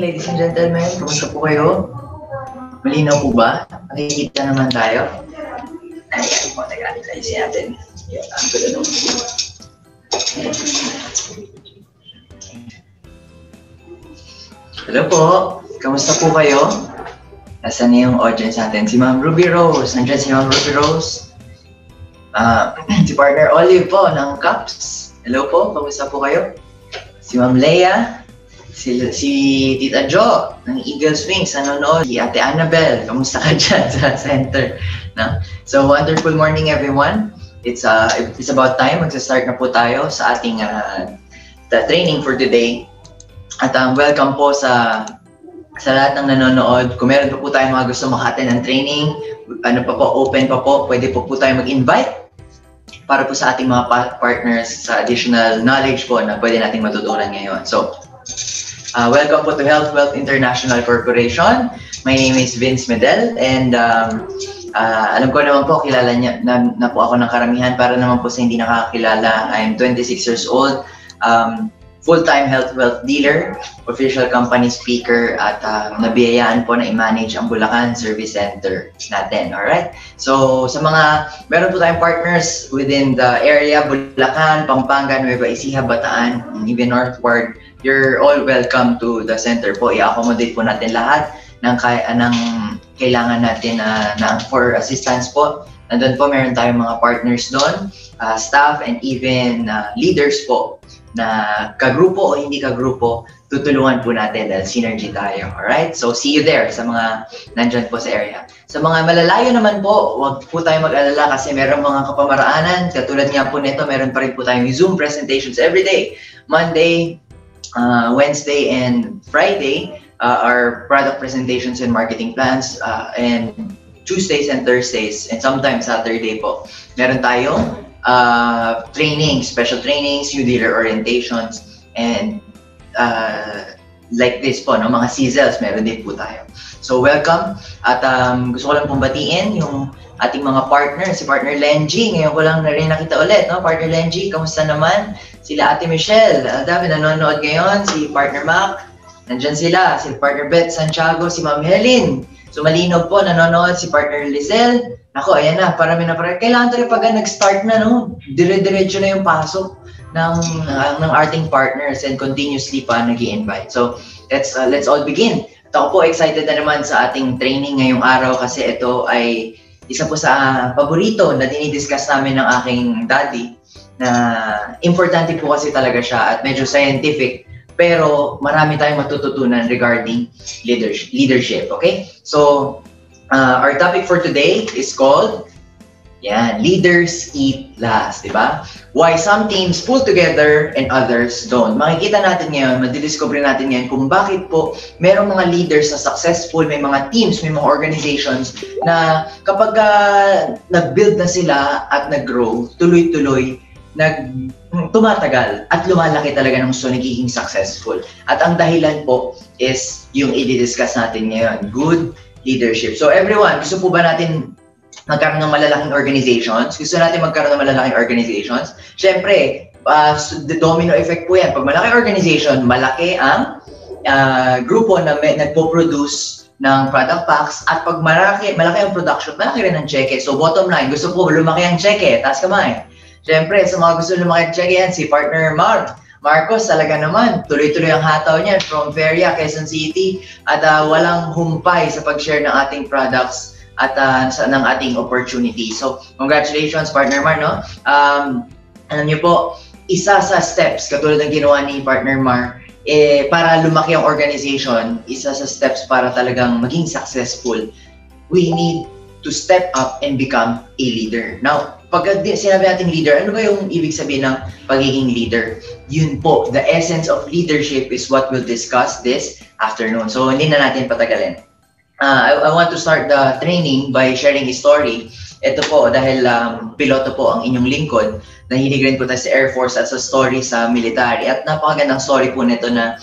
ladies and gentlemen. Kumusta po kayo? Malinaw po ba? Nakikita naman tayo. Ayan po, nag-analyze natin. Yun, ang gulo nung. Hello po. Kamusta po kayo? Nasaan na yung audience natin? Si Ma'am Ruby Rose. Nandiyan si Ma'am Ruby Rose. Si Partner Olive po ng Cups. Hello po. Kamusta po kayo? Si Ma'am Leia. Si Tita Jo ng Eagles Wings, nanonood. Si Ate Annabelle, kamusta ka dyan sa center? No? So, wonderful morning everyone. It's about time. Magsa-start na po tayo sa ating training for today. At welcome po sa lahat ng nanonood. Kung meron po tayong mga gusto maka-attend ng training, open pa po, pwede po tayo mag-invite para po sa ating mga partners sa additional knowledge po na pwede nating matutunan ngayon. So, welcome po to Health Wealth International Corporation. My name is Vince Medel and alam ko naman po, kilala niya na po ako ng karamihan. Para naman po sa hindi nakakilala, I'm 26 years old, full-time Health Wealth Dealer, official company speaker, at nabiyayaan po na i-manage ang Bulacan Service Center natin. Alright? So, sa meron po tayong partners within the area, Bulacan, Pampanga, Nueva Ecija, Bataan, and even northward. You're all welcome to the center po. I-accommodate po natin lahat ng kailangan natin for assistance po. Nandun po, meron tayong mga partners doon, staff, and even leaders po na kagrupo o hindi kagrupo, tutulungan po natin dahil synergy tayo. Alright? So, see you there sa mga nandyan po sa area. Sa mga malalayo naman po, huwag po tayo mag-alala kasi meron mga kapamaraanan. Katulad nga po nito, meron pa rin po tayong Zoom presentations every day. Monday, Wednesday, and Friday are product presentations and marketing plans, and Tuesdays and Thursdays, and sometimes Saturday po. Meron tayong training, special trainings, new dealer orientations, and like this po, no, mga sizzles, meron din po tayo. So welcome, at gusto ko lang pong batiin yung ating mga partner, si Partner Lenji. Ngayon ko lang na rin nakita ulit, no? Partner Lenji, kamusta naman? Sila Ate Michelle, dami nanonood ngayon, si Partner Mac, nandyan sila, si Partner Beth Santiago, si Ma'am Helen. So malinaw po, nanonood si Partner Lizelle. Ako, ayan na, parami na parami. Kailangan talaga pag nag-start na, no? Dire-diretso na yung pasok ng ating partners and continuously pa nag-i-invite. So, let's all begin. At ako po, excited na naman sa ating training ngayong araw kasi ito ay isa po sa paborito na dinidiscuss namin ng aking daddy na importante po kasi talaga siya at medyo scientific pero marami tayong matututunan regarding leadership, okay? So, our topic for today is called Leaders Eat Last, di ba? Why some teams pull together and others don't. Makikita natin ngayon, madidiscover natin ngayon kung bakit po merong mga leaders na successful, may mga teams, may mga organizations na kapag nag-build na sila at nag-grow, tuloy-tuloy, tumatagal at lumalaki talaga ng nagiging successful. At ang dahilan po is yung i-discuss natin ngayon, good leadership. So everyone, gusto po ba natin magkaroon ng malalaking organizations? Gusto natin magkaroon ng malalaking organizations? Siyempre, the domino effect po yan. Pag malaki organization, malaki ang grupo na nagpo-produce ng product packs at pag malaki ang production, malaki rin ang cheque. So bottom line, gusto po lumaki ang cheque, taas kamay. Siyempre, sa mga gusto lumaki ang cheque yan, si Partner Marcos, talaga naman, tuloy-tuloy ang hataw niya from Feria, Quezon City, at walang humpay sa pag-share ng ating products at ng ating opportunity. So, congratulations, Partner Mar, no? Alam niyo po, isa sa steps, katulad ng ginawa ni Partner Mar, para lumaki ang organization, isa sa steps para talagang maging successful, we need to step up and become a leader. Now, pag sinabi natin leader, ano ba yung ibig sabihin ng pagiging leader? Yun po, the essence of leadership is what we'll discuss this afternoon. So, hindi na natin patagalin. I want to start the training by sharing a story. Ito po, dahil piloto po ang inyong lingkod, nahilig rin po tayo sa Air Force at sa story sa military. At napakagandang story po nito na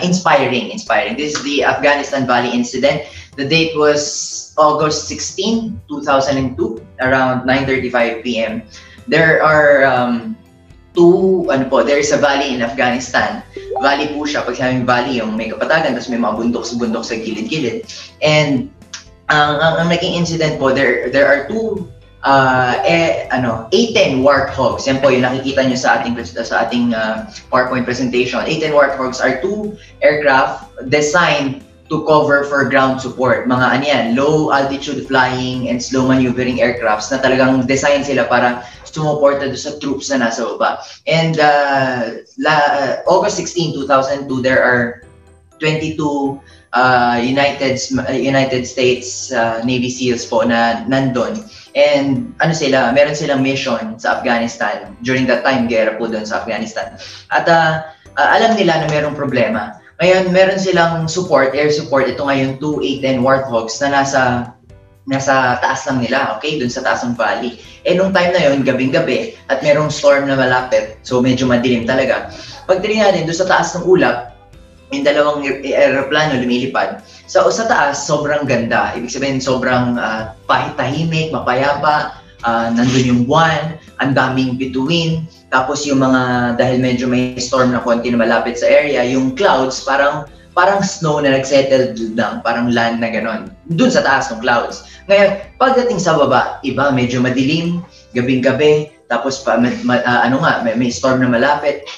inspiring. This is the Afghanistan Valley incident. The date was August 16, 2002, around 9:35 p.m. There are there's a valley in Afghanistan. Valley po siya, pag sinabing valley, yung may kapatagan, tapos may mga bundok sa gilid-gilid. And ang naging incident po, there are two A-10 warthogs. Yan po yung nakikita nyo sa ating PowerPoint presentation. A-10 warthogs are two aircraft designed to cover for ground support. Mga low altitude flying and slow maneuvering aircrafts na talagang design sila para sumuporta doon sa troops na nasa baba. And August 16, 2002, there are 22 United States Navy SEALs po na nandun. And meron silang mission sa Afghanistan. During that time, gera po doon sa Afghanistan. At alam nila na merong problema. Ngayon, meron silang support, air support. Ito nga yung 2 A-10 Warthogs na nasa taas lang nila, okay? Doon sa taas ng valley. Eh, nung time na yun, gabing-gabi, at merong storm na malapit. So, medyo madilim talaga. Pagtingin natin, doon sa taas ng ulap, yung dalawang aeroplano lumilipad. Sa taas, sobrang ganda. Ibig sabihin, sobrang tahimik, mapayapa. Nandun yung buwan, ang daming bituin. Tapos yung dahil medyo may storm na konti na malapit sa area, yung clouds parang snow na nagsettle lang, parang land na ganon. Dun sa taas ng clouds. Ngayon, pagdating sa baba, iba, medyo madilim, gabing-gabi, tapos may storm na malapit.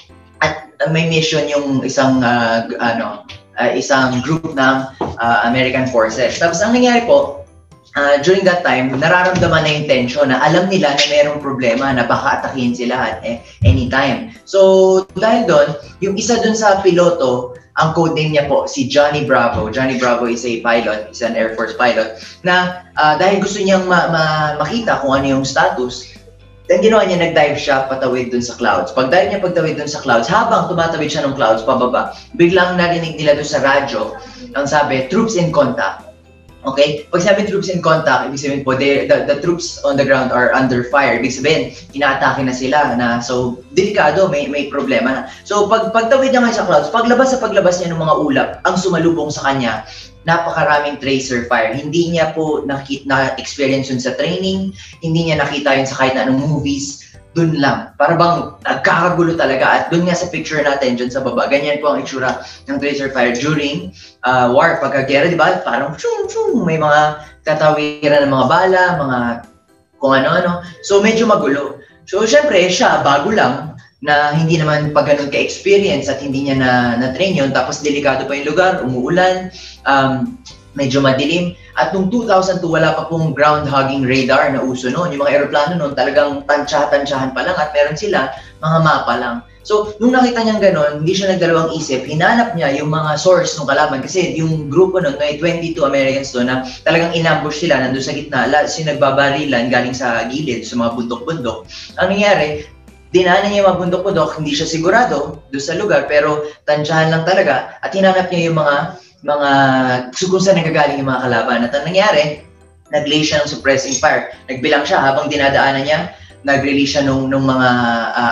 At may mission yung isang group ng American Forces. Tapos ang nangyari po, during that time, nararamdaman na yung tension na alam nila na mayroong problema na baka atakihin sila at anytime. So, dahil doon, yung isa doon sa piloto, ang codename niya po, si Johnny Bravo. Johnny Bravo is a pilot, is an Air Force pilot, na dahil gusto niyang makita kung ano yung status, ang ginawa niya, nag-dive siya patawid dun sa clouds. Pagdive niya pagtawid dun sa clouds, habang tumatawid siya ng clouds pababa, biglang narinig nila dun sa radyo, ang sabi, troops in contact. Okay? Pag sabi troops in contact, ibig sabihin po, the troops on the ground are under fire. Ibig sabihin, inaatake na sila. So, delikado, may problema na. So, pagtawid niya ngayon sa clouds, paglabas niya ng mga ulap, ang sumalubong sa kanya, napakaraming tracer fire. Hindi niya po na-experience yun sa training, hindi niya nakita yun sa kahit na anong movies. Dun lang. Para bang nagkakagulo talaga. At dun nga sa picture natin, dyan sa baba, ganyan po ang itsura ng tracer fire during war. Pagkagera, di ba? Parang chung, may mga tatawiran ng mga bala, mga kung ano-ano. So, medyo magulo. So, syempre, siya, bago lang, na hindi naman pa ganun ka-experience at hindi niya na-train yun. Tapos, delikado pa yung lugar, umuulan, medyo madilim. At noong 2002, wala pa pong ground-hogging radar na uso noon. Yung mga aeroplano noon talagang tansyahan pa lang at meron sila mga mapa lang. So, nung nakita niyang gano'n, hindi siya nagdalawang isip. Hinanap niya yung mga source ng kalaban kasi yung grupo noon, may 22 Americans doon na talagang inambush sila nandun sa gitna. Yung nagbabarilan galing sa gilid, sa mga bundok-bundok. Ang nangyari, dinaanan niya yung mga bundok-bundok, hindi siya sigurado doon sa lugar, pero tansyahan lang talaga. At hinanap niya yung mga kung saan nagagaling yung mga kalaban. At ang nangyari, nag-lay siya ng suppressing fire. Nagbilang siya habang dinadaanan niya, nag-release siya nung mga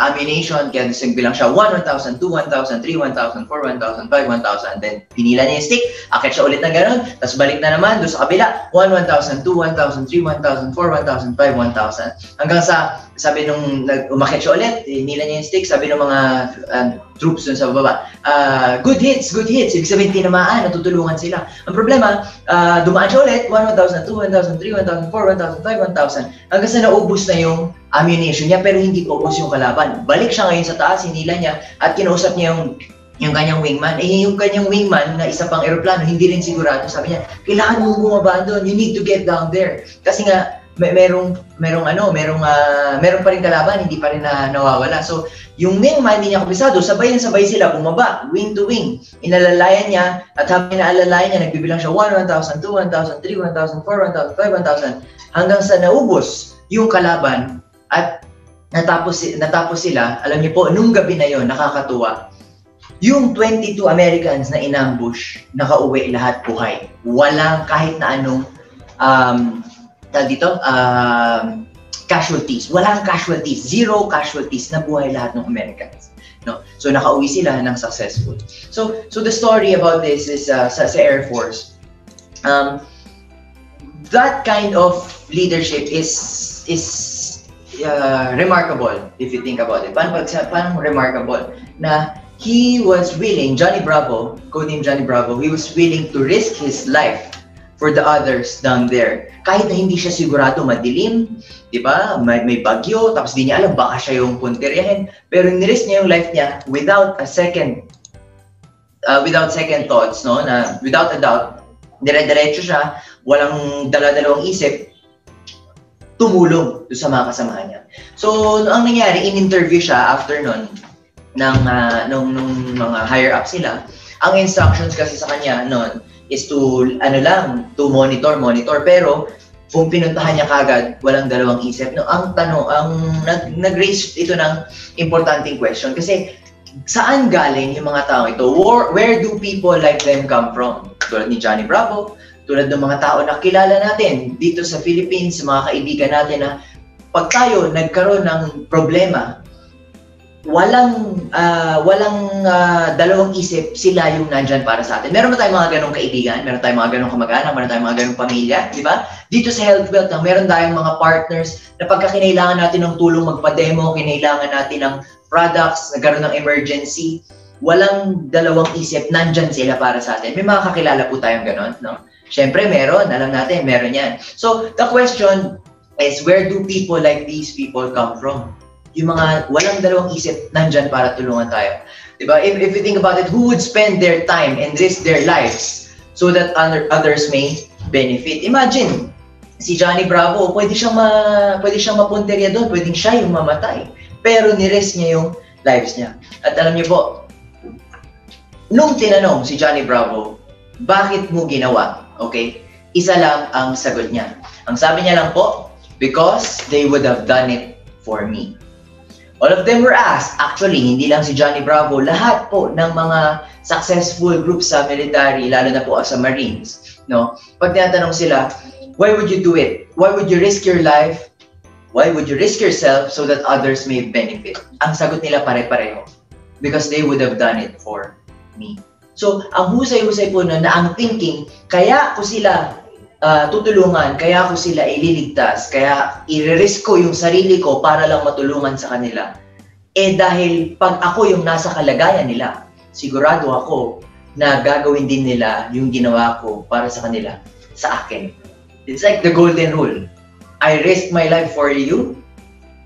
ammunition, kaya nagbilang siya 1, 1,000, 2, 1,000, 3, 1,000, 4, 1,000, 5, 1,000. Then, pinila niya yung stick, akit siya ulit na gano'n, tapos balik na naman doon sa kabila, 1, 1,000, 2, 1,000, 3, 1,000, 4, 1,000, 5, 1,000. Hanggang sa, sabi nung umakit siya ulit, pinila niya yung stick, sabi ng mga troops doon sa baba, good hits, ibig sabihin tinamaan, natutulungan sila. Ang problema, dumaan siya ulit, 1,000, 2, 1,000, 3, 1,000, 4, 1,000, 5, 1,000, hanggang sa naubos na yung ammunition niya, pero hindi po ubos yung kalaban. Balik siya ngayon sa taas, hinila niya, at kinausap niya yung kanyang wingman. Yung kanyang wingman na isa pang aeroplano, hindi rin sigurado. Sabi niya, kailangan mong bumaba doon, you need to get down there. Kasi nga, meron pa rin kalaban, hindi pa rin nawawala. So, yung wingman, hindi niya kabisado, sabay sila, bumaba, wing to wing. Inalalayan niya, at habang inaalalayan niya, nagbibilang siya 1, 1,000, 2, 1,000, 3, 1,000, 4, 1,000, 5, 1,000, hanggang sa naubos yung kalaban, at natapos sila. Alam niyo po, nung gabi na yon, nakakatuwa, yung 22 Americans na inambush, nakauwi lahat buhay. Walang kahit na anong casualties. Walang casualties. Zero casualties. Nabuhay lahat ng Americans. No? So, nakauwi sila ng successful. So the story about this is sa Air Force. That kind of leadership is remarkable if you think about it. Paano remarkable? Na he was willing, Johnny Bravo, codename Johnny Bravo, he was willing to risk his life for the others down there. Kahit na hindi siya sigurado, madilim, di ba? May bagyo, tapos di niya alam, baka siya yung punteriyahin. Pero nirisk niya yung life niya without second thoughts, no? Na without a doubt, dire-diretso siya, walang dala-dalawang isip, tumulong sa mga kasamahan niya. So, ang nangyari, in-interview siya after nun, nung mga higher up sila. Ang instructions kasi sa kanya nun is to monitor, pero kung pinuntahan niya kagad, walang dalawang isip. No, ang nag-raise ito ng importanteng question kasi saan galing yung mga tao ito? Where do people like them come from? Tulad ni Johnny Bravo, tulad ng mga tao na kilala natin dito sa Philippines, mga kaibigan natin na pag tayo nagkaroon ng problema, walang dalawang isip, sila yung nandyan para sa atin. Meron ba tayong mga ganong kaibigan? Meron tayong mga ganong kamag-anak? Meron tayong mga ganong pamilya? Di ba? Dito sa HealthWealth, meron tayong mga partners na pagka kinailangan natin ng tulong magpa-demo, kinailangan natin ng products, nagkaroon ng emergency, walang dalawang isip, nandyan sila para sa atin. May mga kakilala po tayong ganon, no? Siyempre, meron. Alam natin, meron yan. So, the question is, where do people like these people come from? Yung mga walang dalawang isip, nandyan para tulungan tayo. Diba? If you think about it, who would spend their time and risk their lives so that others may benefit? Imagine, si Johnny Bravo, pwede siyang mapunterya doon, pwedeng siya yung mamatay. Pero ni-risk niya yung lives niya. At alam niyo po, nung tinanong si Johnny Bravo, bakit mo ginawa? Okay? Isa lang ang sagot niya. Ang sabi niya lang po, because they would have done it for me. All of them were asked, actually, hindi lang si Johnny Bravo, lahat po ng mga successful groups sa military, lalo na po sa Marines, no? Pag tinatanong sila, why would you do it? Why would you risk your life? Why would you risk yourself so that others may benefit? Ang sagot nila pare-pareho. Because they would have done it for me. So, ang husay-husay po na ang thinking, kaya ko sila tutulungan, kaya ko sila ililigtas, kaya i-risk ko yung sarili ko para lang matulungan sa kanila. Dahil pag ako yung nasa kalagayan nila, sigurado ako na gagawin din nila yung ginawa ko para sa kanila, sa akin. It's like the golden rule. I risk my life for you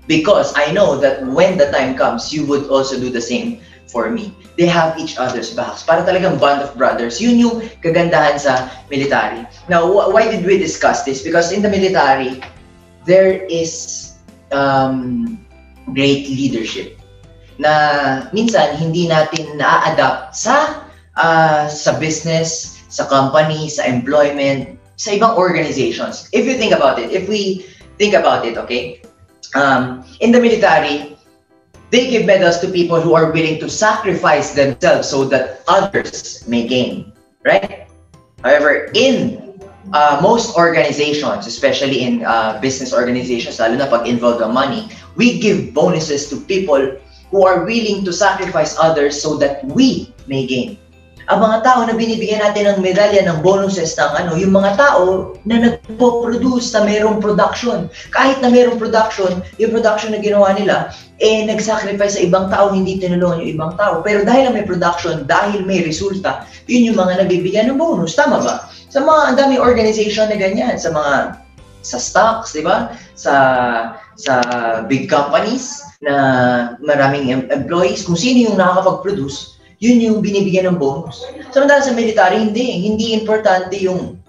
because I know that when the time comes, you would also do the same for me. They have each other's backs. Para talagang band of brothers. Yun yung kagandahan sa military. Now, why did we discuss this? Because in the military, there is great leadership na minsan hindi natin na-adapt sa business, sa company, sa employment, sa ibang organizations. If you think about it, if we think about it, okay? In the military, they give medals to people who are willing to sacrifice themselves so that others may gain, right? However, in most organizations, especially in business organizations, lalo na pag involved ang money, we give bonuses to people who are willing to sacrifice others so that we may gain. Ang mga tao na binibigyan natin ng medalya ng bonuses ng yung mga tao na nagpo-produce na mayroong production. Kahit na mayroong production, yung production na ginawa nila, nag-sacrifice sa ibang tao, hindi tinulungan yung ibang tao. Pero dahil may production, dahil may resulta, yun yung mga nabibigyan ng bonus. Tama ba? Sa mga ang daming organization na ganyan, sa stocks, di ba? Sa big companies na maraming employees, kung sino yung nakakapag-produce, yun yung binibigyan ng bonus. Samantala sa military, hindi importante yung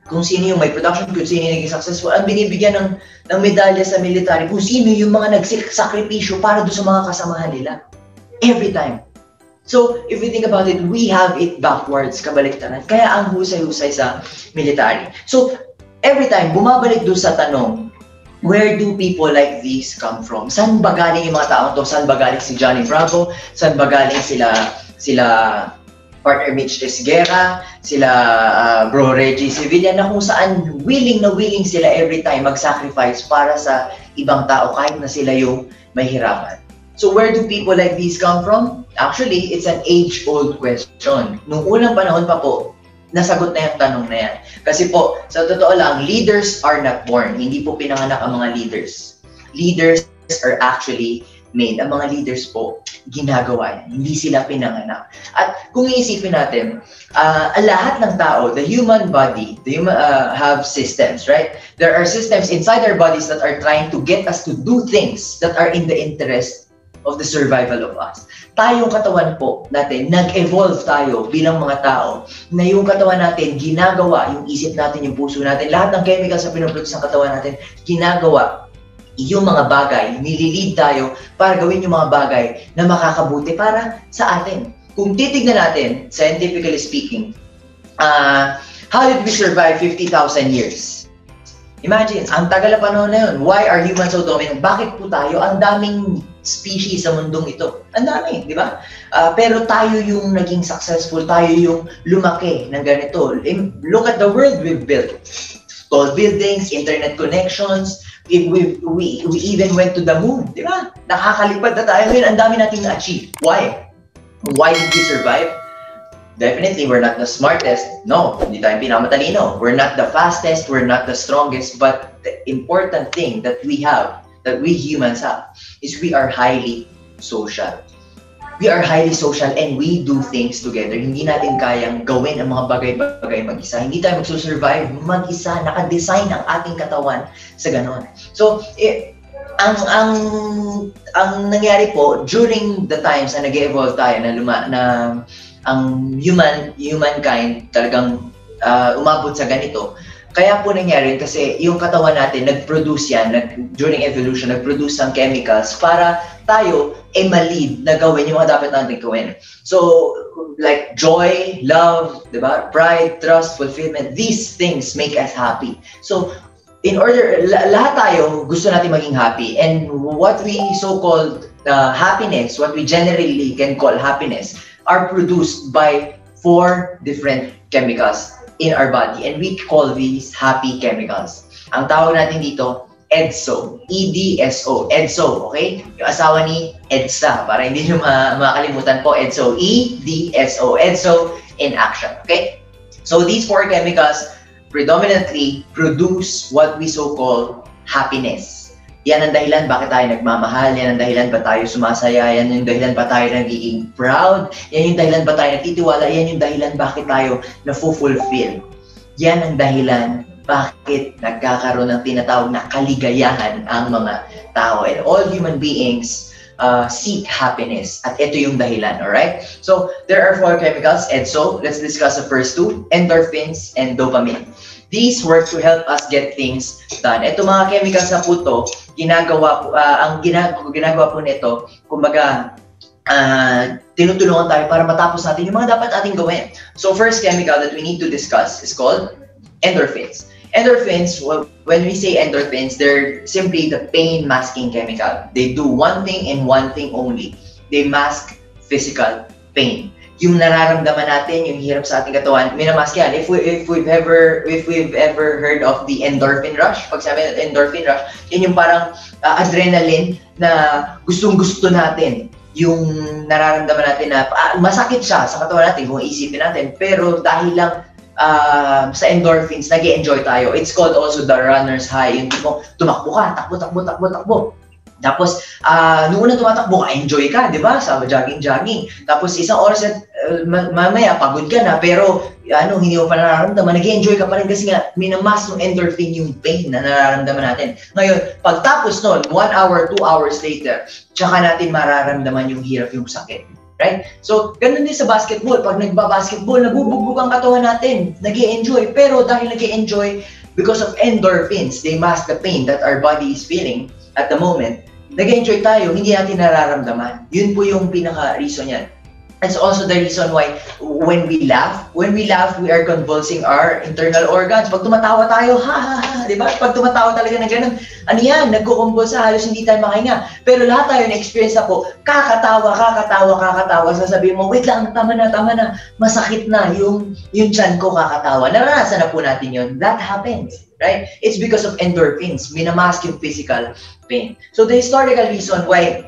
kung sino yung may production, kung sino yung naging successful. Ang binibigyan ng medalya sa military, kung sino yung mga nagsakripisyo para doon sa mga kasamahan nila. Every time. So, if we think about it, we have it backwards, kabaliktaran. Kaya ang husay-husay sa military. So, every time, bumabalik doon sa tanong, where do people like these come from? Saan ba galing yung mga taong to? Saan ba galing si Johnny Bravo? Saan ba galing sila partner Mitch Esguerra, sila bro Reggie Sevilla, na kung saan willing sila every time mag-sacrifice para sa ibang tao kahit na sila yung may hirapan. So where do people like these come from? Actually, it's an age-old question. Nung unang panahon pa po, nasagot na yung tanong na yan. Kasi po, sa totoo lang, leaders are not born. Hindi po pinanganak ang mga leaders. leaders are actually made. Ang mga leaders po, ginagawa yan. Hindi sila pinanganak. At kung iisipin natin, lahat ng tao, the human body, have systems, right? There are systems inside our bodies that are trying to get us to do things that are in the interest of the survival of us. Tayong katawan po natin, nag-evolve tayo bilang mga tao na yung katawan natin, ginagawa, yung isip natin, yung puso natin, lahat ng chemicals na pinuproduce ng katawan natin, ginagawa yung mga bagay, nililid tayo para gawin yung mga bagay na makakabuti para sa atin. Kung titignan natin, scientifically speaking, how did we survive 50,000 years? Imagine, ang tagal na panahon na yun. Why are humans so dominant? Bakit po tayo? Ang daming species sa mundong ito. Ang dami, di ba? Pero tayo yung naging successful, tayo yung lumaki ng ganito. Look at the world we've built. Tall buildings, internet connections, we even went to the moon, di ba? Nakakalipad na tayo ngayon, ang dami nating na-achieve. Why? Why did we survive? Definitely, we're not the smartest. No, hindi tayo pinakamatalino. We're not the fastest, we're not the strongest, but the important thing that we have, that we humans have, is we are highly social. We are highly social and we do things together. Hindi natin kayang gawin ang mga bagay-bagay mag-isa. Hindi tayo magsusurvive mag-isa. Naka-design ang ating katawan sa ganon. So, ang nangyari po, during the times na nag-evolve tayo, na ang humankind talagang umabot sa ganito, kaya po nangyari kasi yung katawan natin, nag-produce yan, during evolution, nag-produce ng chemicals para tayo ma-lead na gawin yung mga dapat natin gawin. So, like joy, love, diba? Pride, trust, fulfillment, these things make us happy. So, in order, lahat tayo gusto natin maging happy. And what we so-called happiness, what we generally can call happiness, are produced by 4 different chemicals in our body, and we call these happy chemicals. Ang tawag natin dito, EDSO. E-D-S-O. EDSO, okay? Yung asawa ni EDSA, para hindi nyo makalimutan po, EDSO. E-D-S-O. EDSO in action, okay? So these 4 chemicals predominantly produce what we so-call happiness. Yan ang dahilan bakit tayo nagmamahal, yan ang dahilan ba tayo sumasaya, yan yung dahilan ba tayo nagiging proud, yan yung dahilan ba tayo nagtitiwala, yan yung dahilan bakit tayo na-fulfill. Yan ang dahilan bakit nagkakaroon ng tinatawag na kaligayahan ang mga tao. And all human beings seek happiness. At ito yung dahilan, alright? So, there are 4 chemicals, EDSO. Let's discuss the first 2, endorphins and dopamine. These work to help us get things done. Ito mga chemicals na po to, ang ginagawa po nito, kumbaga, tinutulungan tayo para matapos natin yung mga dapat ating gawin. So first chemical that we need to discuss is called endorphins. Endorphins, when we say endorphins, they're simply the pain masking chemical. They do one thing and one thing only. They mask physical pain. Yung nararamdaman natin, yung hirap sa ating katawan, minamask yan. If we've ever heard of the endorphin rush, pag sabi natin endorphin rush, yan yung parang adrenaline na gustong-gusto natin. Yung nararamdaman natin na masakit siya sa katawan natin kung isipin natin, pero dahil lang sa endorphins, nag-e-enjoy tayo. It's called also the runner's high. Yung tipo, tumakbo ka, takbo. Tapos, nung una tumatakbo ka, enjoy ka, di ba? Sa jogging. Tapos, isang oras at mamaya, pagod ka na, pero hindi mo pa nararamdaman, nag-enjoy ka pa rin kasi nga, minamas ng endorphin yung pain na nararamdaman natin. Ngayon, pagtapos nun, 1 hour, 2 hours later, tsaka natin mararamdaman yung hirap, yung sakit. Right? So, ganun din sa basketball. Pag nagba-basketball, nabubugbog ang katawan natin, nag-e-enjoy. Pero dahil nag-e-enjoy, because of endorphins, they mask the pain that our body is feeling at the moment, nag-enjoy tayo, hindi natin nararamdaman. Yun po yung pinaka-reason yan. That's also the reason why when we laugh, we are convulsing our internal organs. Pag tumatawa tayo, ha, di ba? Pag tumatawa talaga na ganun, ano yan, nagkukumbulsa, halos hindi tayo makahinga. Pero lahat tayo na-experience na po, kakatawa, sasabihin mo, wait lang, tama na, masakit na, yung tiyan ko kakatawa. Naranasan na po natin yun. That happens, right? It's because of endorphins, minamask yung physical pain. So the historical reason why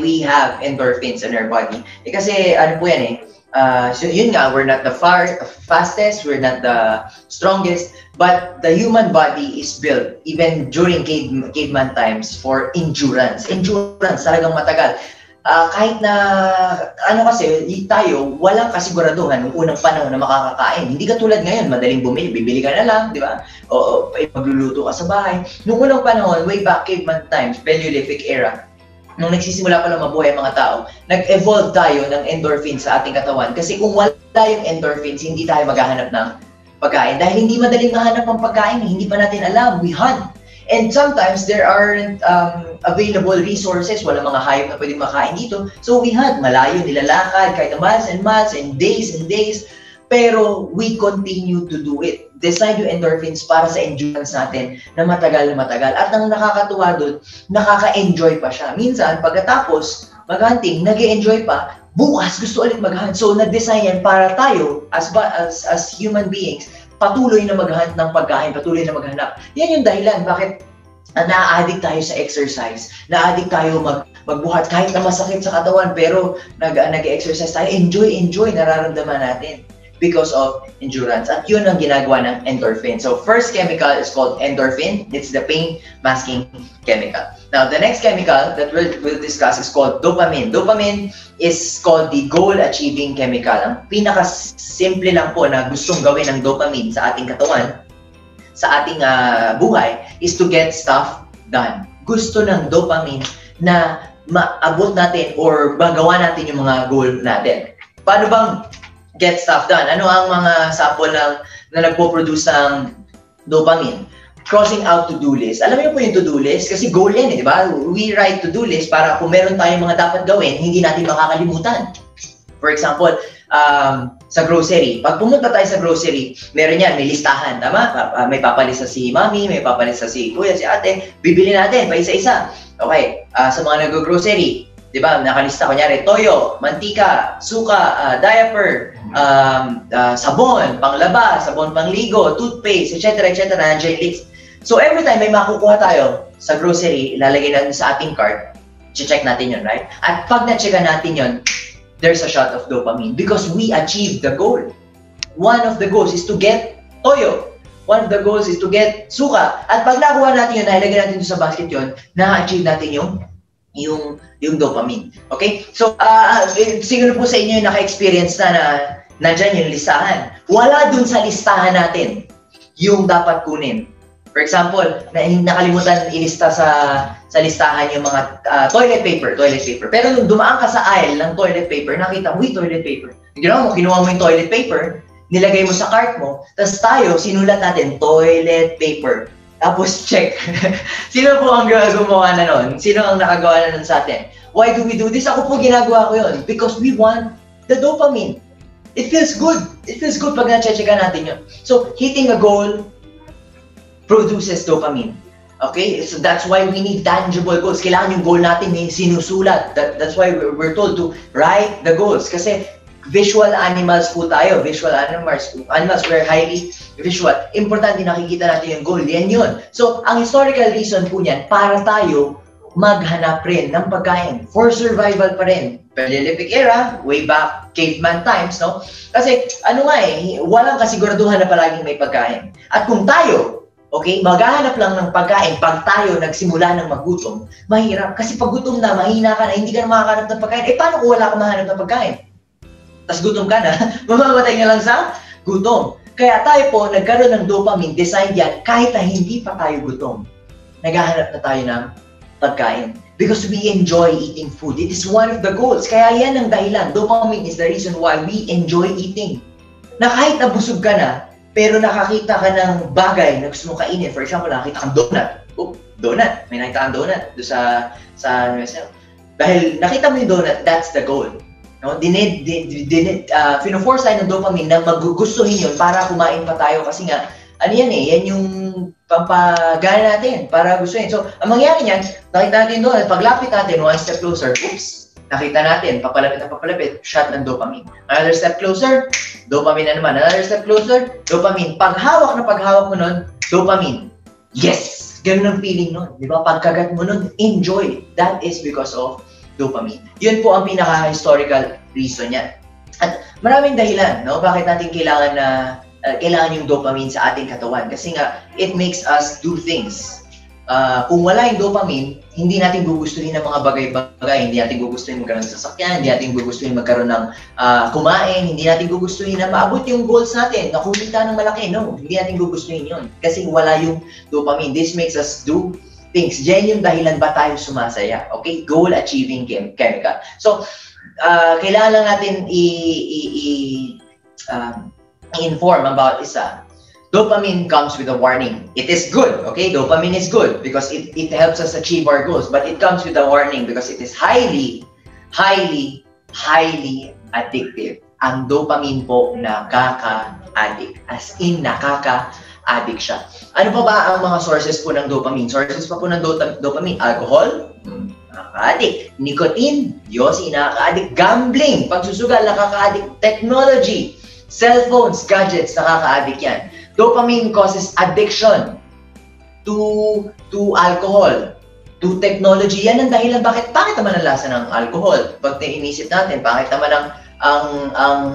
we have endorphins in our body, kasi ano po yan So yun nga, we're not the fastest, we're not the strongest, but the human body is built, even during caveman times, for endurance. Endurance, talagang matagal. Kahit na, ano kasi, tayo, walang kasiguraduhan ng unang panahon na makakakain. Hindi katulad ngayon, madaling bumili, bibili ka na lang, di ba? O magluluto ka sa bahay. Noong unang panahon, way back caveman times, Paleolithic era, nung nagsisimula pa lang mabuhay ang mga tao, nag-evolve tayo ng endorphins sa ating katawan. Kasi kung wala yung endorphins, hindi tayo maghahanap ng pagkain. Dahil hindi madaling mahanap ang pagkain, hindi pa natin alam, we hunt. And sometimes there aren't available resources, wala mga hayop na pwedeng makain dito. So we hunt, malayo, nilalakad, kahit miles and miles and days, pero we continue to do it. Design yung endorphins para sa endurance natin na matagal. At ang nakakatuwa doon, nakaka-enjoy pa siya. Minsan, pagkatapos mag-hunting, nag-e-enjoy pa, bukas gusto ulit mag-hunt. So nag-design yan para tayo, as human beings, patuloy na mag-hunt ng pagkain, patuloy na maghanap. Yan yung dahilan bakit na-addict tayo sa exercise, na-addict tayo magbuhat kahit na masakit sa katawan, pero nag-exercise tayo, enjoy, nararamdaman natin because of endurance. At yun ang ginagawa ng endorphin. So first chemical is called endorphin. It's the pain masking chemical. Now the next chemical that we'll discuss is called dopamine. Dopamine is called the goal achieving chemical. Ang pinaka-simple lang po na gustong gawin ng dopamine sa ating katawan, sa ating buhay, is to get stuff done. Gusto ng dopamine na maabot natin or magawa natin yung mga goal natin. Paano bang get stuff done? Ano ang mga sample na nagpo-produce ng dopamine? Crossing out to-do list. Alam niyo po yung to-do list? Kasi goal yan, di ba? We write to-do list para kung meron tayong mga dapat gawin, hindi natin makakalimutan. For example, sa grocery. Pag pumunta tayo sa grocery, meron yan, may listahan, tama? May papalista si mami, may papalista si kuya, si ate, bibili natin pa isa-isa. Okay, sa mga nag-grocery, di ba, nakalista, kunyari, toyo, mantika, suka, diaper, sabon, panglaba, sabon pangligo, toothpaste, etc. Nandiyan yung list. So every time may makukuha tayo sa grocery, ilalagay natin sa ating cart, check natin yun, right? At pag na-checkan natin yun, there's a shot of dopamine because we achieved the goal. One of the goals is to get toyo. One of the goals is to get suka. At pag nakuha natin yun, nilagay natin sa basket yun, na-achieve natin yung dopamine. Okay? So, siguro po sa inyo yung naka-experience na nandyan yung listahan. Wala dun sa listahan natin yung dapat kunin. For example, nakalimutan ilista sa listahan yung mga toilet paper. Pero nung dumaan ka sa aisle ng toilet paper, nakita mo, toilet paper. Ginawa mo, kinuha mo yung toilet paper, nilagay mo sa cart mo, tapos tayo, sinulat natin, toilet paper. Tapos check. Sino po ang gumawa na nun? Sino ang nakagawa na nun sa atin? Why do we do this? Ako po ginagawa ko yun. Because we want the dopamine. It feels good. It feels good pag na-checkan natin yun. So, hitting a goal produces dopamine. Okay? So that's why we need tangible goals. Kailangan yung goal natin may sinusulat. That's why we're told to write the goals. Kasi visual animals po tayo. Visual animals. We're highly visual. Importante nakikita natin yung goal. Yan yun. So, ang historical reason po niyan, para tayo maghanap rin ng pagkain. For survival pa rin. Paleolithic era, way back caveman times, no? Kasi, walang kasiguraduhan na palaging may pagkain. At kung tayo, okay, maghahanap lang ng pagkain pag tayo nagsimula ng magutom, mahirap. Kasi pag gutom na, mahina ka na, hindi ka na makakahanap ng pagkain. Paano kung wala ka mahanap ng pagkain? Tapos gutom ka na, mamamatay ka lang sa gutom. Kaya tayo po, nagkaroon ng dopamine, design yan, kahit na hindi pa tayo gutom. Naghahanap na tayo ng pagkain. Because we enjoy eating food. It is one of the goals. Kaya yan ang dahilan. Dopamine is the reason why we enjoy eating. Na kahit nabusog ka na, pero nakakita ka ng bagay na gusto mong kainin. For example, nakakita kang donut. Donut. May nakita kang donut doon sa dahil nakita mo yung donut, that's the goal. No? Fino-force tayo ng dopamine na magugustuhin yun para kumain pa tayo. Kasi nga, yan yung pampagana natin para gustuhin. So, ang mangyari niyan, nakita natin doon, paglapit natin, one step closer, oops, nakita natin, papalapit, shot ng dopamine. Another step closer, dopamine na naman. Another step closer, dopamine. Paghawak mo nun, dopamine. Yes! Ganun ang feeling nun. Di ba? Pagkagat mo nun, enjoy. That is because of dopamine. Yun po ang pinaka-historical reason yan. At maraming dahilan, no? Bakit natin kailangan yung dopamine sa ating katawan? Kasi nga, it makes us do things. Kung wala yung dopamine, hindi natin gugustuhin ng mga bagay-bagay, hindi natin gugustuhin magkaroon ng sasakyan, hindi natin gugustuhin magkaroon ng kumain, hindi natin gugustuhin na maabot yung goals natin, na kumita ng malaki, no, hindi natin gugustuhin yun. Kasi wala yung dopamine. This makes us do things. Diyan yung dahilan ba tayo sumasaya, okay? Goal-achieving chemical. So, kailangan lang natin i-inform about isa. Dopamine comes with a warning. It is good, okay? Dopamine is good because it helps us achieve our goals, but it comes with a warning because it is highly addictive. Ang dopamine po nakaka-addict. As in, nakaka-addict siya. Ano pa ba ang mga sources po ng dopamine? Sources pa po ng dopamine. Alcohol, nakaka-addict. Nicotine, yosi, nakaka-addict. Gambling, pagsusugal, nakaka-addict. Technology, cellphones, gadgets, nakaka-addict yan. Dopamine causes addiction to alcohol, to technology. Yan ang dahilan bakit naman ang lasa ng alcohol. Pag inisip natin, bakit naman ang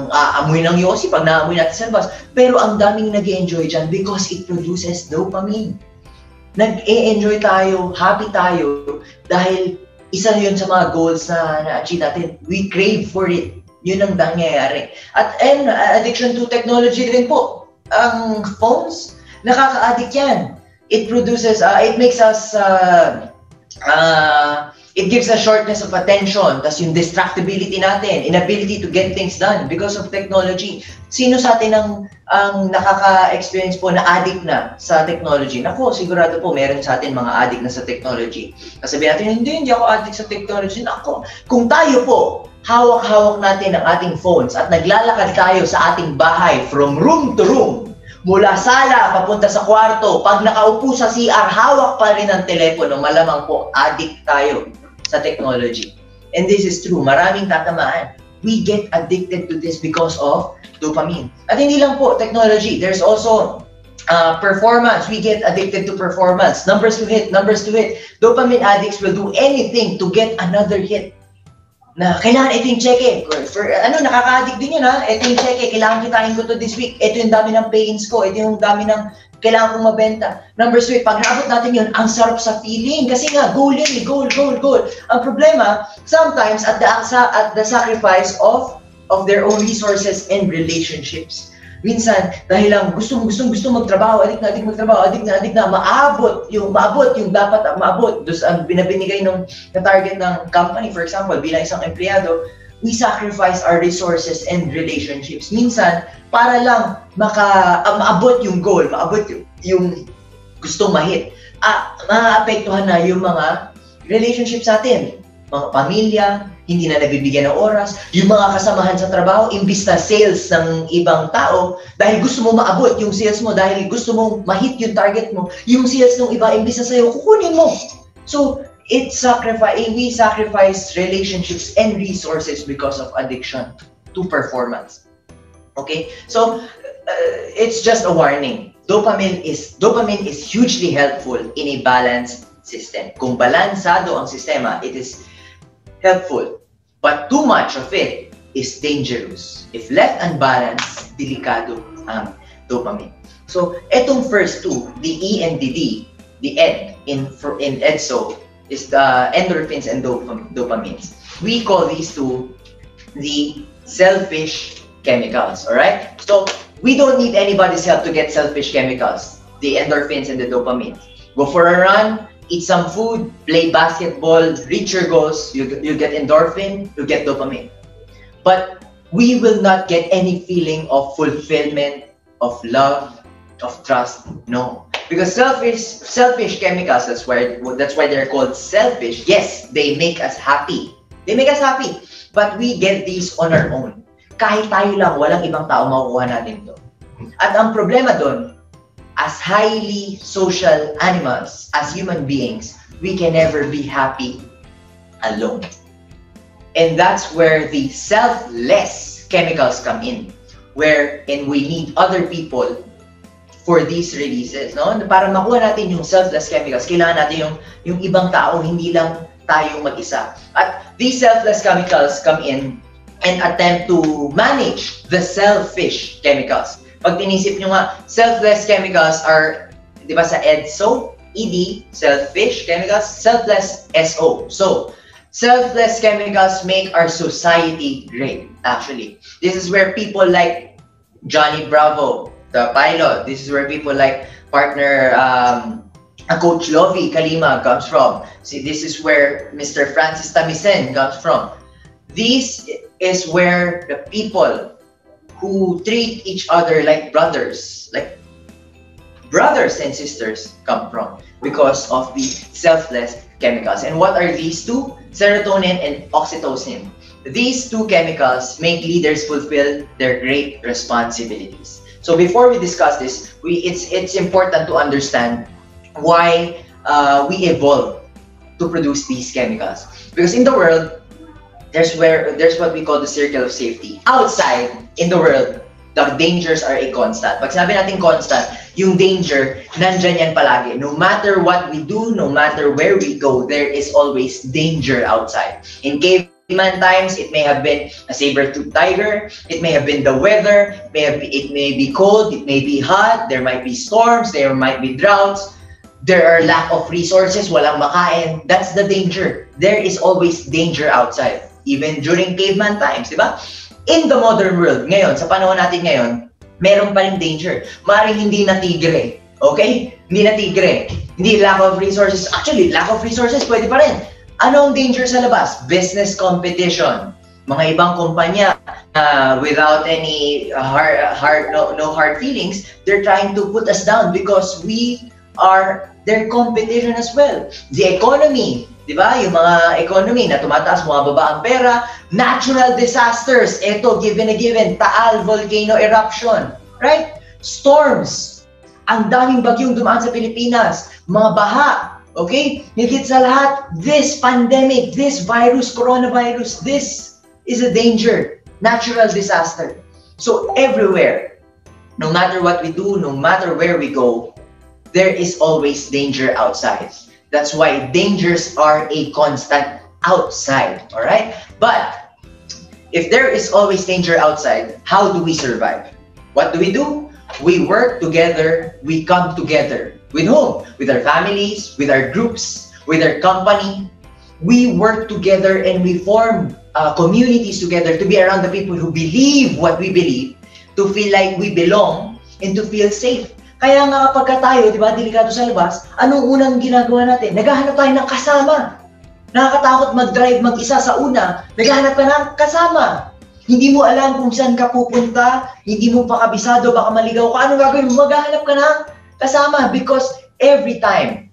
amoy ng yosi pag naamoy natin sa labas. Pero ang daming nag-e-enjoy dyan because it produces dopamine. Nag-e-enjoy tayo, happy tayo, dahil isa yun sa mga goals na na-achieve natin. We crave for it. Yun ang nangyayari. At addiction to technology din po. Ang phones, nakaka-addict yan. It produces, it makes us, it gives us shortness of attention, tas yung distractibility natin, inability to get things done because of technology. Sino sa atin ang nakaka-experience po na addict na sa technology? Nako, sigurado po meron sa atin mga addict na sa technology. Sabihin natin, hindi ako addict sa technology. Nako, kung tayo po, hawak-hawak natin ang ating phones at naglalakad tayo sa ating bahay from room to room, mula sala papunta sa kwarto, pag nakaupo sa CR, hawak pa rin ang telepono, malamang po addict tayo sa technology. And this is true, maraming tatamaan. We get addicted to this because of dopamine. At hindi lang po technology, there's also performance. We get addicted to performance. Numbers to hit. Dopamine addicts will do anything to get another hit. Na kailangan ito yung cheque. Nakaka-addict din yun ha. Ito yung cheque, kailangan kitain ko to this week. Ito yung dami ng pay-ins ko. Ito yung dami ng kailangan kong mabenta. Numbers to it, pag naabot natin yun, ang sarap sa feeling. Kasi nga, goal yun, goal. Ang problema, sometimes at the sacrifice of their own resources and relationships. Minsan, dahil lang gusto magtrabaho, addict na, maabot yung dapat maabot. Doon ang binabinigay na target ng company, for example, bilang isang empleyado, we sacrifice our resources and relationships. Minsan, para lang maabot yung goal, maabot yung gustong mahit, maapektuhan na yung mga relationships natin. Mga pamilya, hindi na nabibigyan ng oras, yung mga kasamahan sa trabaho, imbis na sales ng ibang tao, dahil gusto mo maabot yung sales mo, dahil gusto mo ma-hit yung target mo, yung sales ng iba, imbis na sa'yo, kukunin mo. So, we sacrifice relationships and resources because of addiction to performance. Okay? So, it's just a warning. Dopamine is hugely helpful in a balanced system. Kung balansado ang sistema, it is helpful, but too much of it is dangerous. If left unbalanced, delikado ang dopamine. So, etong first two, the E and the D, the ED in EDSO is the endorphins and dopamines. We call these two the selfish chemicals, alright? So, we don't need anybody's help to get selfish chemicals, the endorphins and the dopamines. Go for a run, eat some food, play basketball, reach your goals, you get endorphin, you get dopamine. But we will not get any feeling of fulfillment, of love, of trust, no. Because selfish chemicals, that's why they're called selfish. Yes, they make us happy. But we get these on our own. Kahit tayo lang, walang ibang tao makukuha natin to. At ang problema doon, as highly social animals, as human beings, we can never be happy alone. And that's where the selfless chemicals come in, wherein we need other people for these releases, no? Para makuha natin yung selfless chemicals, kailangan natin yung ibang tao, hindi lang tayo mag-isa. At these selfless chemicals come in and attempt to manage the selfish chemicals. Pag tinisip nyo nga, selfless chemicals are, di ba sa EDSO, ED, selfish chemicals, selfless SO. So, selfless chemicals make our society great, actually. This is where people like Johnny Bravo, the pilot, this is where people like partner Coach Lovie Kalima comes from. See, this is where Mr. Francis Tamisen comes from. This is where the people who treat each other like brothers and sisters come from, because of the selfless chemicals. And what are these two? Serotonin and oxytocin. These two chemicals make leaders fulfill their great responsibilities. So before we discuss this, it's important to understand why we evolved to produce these chemicals. Because in the world, there's what we call the circle of safety. Outside, in the world, the dangers are a constant. Pag sinabi natin constant, yung danger, nandyan yan palagi. No matter what we do, no matter where we go, there is always danger outside. In caveman times, it may have been a saber-toothed tiger, it may have been the weather, it may be cold, it may be hot, there might be storms, there might be droughts, there are lack of resources, walang makain. That's the danger. There is always danger outside. Even during caveman times, di ba? In the modern world, ngayon, sa panahon natin ngayon, meron pa rin danger. Maaaring hindi na tigre, okay? Hindi na tigre. Hindi lack of resources. Actually, lack of resources, pwede pa rin. Ano ang danger sa labas? Business competition. Mga ibang kumpanya, without any no hard feelings, they're trying to put us down because we are their competition as well. The economy, di ba? Yung mga economy na tumataas, bumababa ang pera. Natural disasters, ito, given, Taal volcano eruption, right? Storms, ang daming bagyong dumaan sa Pilipinas, mga baha, okay? Higit sa lahat, this pandemic, this virus, coronavirus, this is a danger, natural disaster. So everywhere, no matter what we do, no matter where we go, there is always danger outside. That's why dangers are a constant outside, all right? But if there is always danger outside, how do we survive? What do? We work together, we come together. With whom? With our families, with our groups, with our company. We work together and we form communities together to be around the people who believe what we believe, to feel like we belong, and to feel safe. Kaya nga kapag tayo, di ba, delikado sa labas, anong unang ginagawa natin? Naghahanap tayo ng kasama. Nakakatakot mag-drive mag-isa sa una, naghahanap ka ng kasama. Hindi mo alam kung saan ka pupunta, hindi mo pa kabisado, baka maligaw ka, anong gagawin mo? Maghahanap ka ng kasama because every time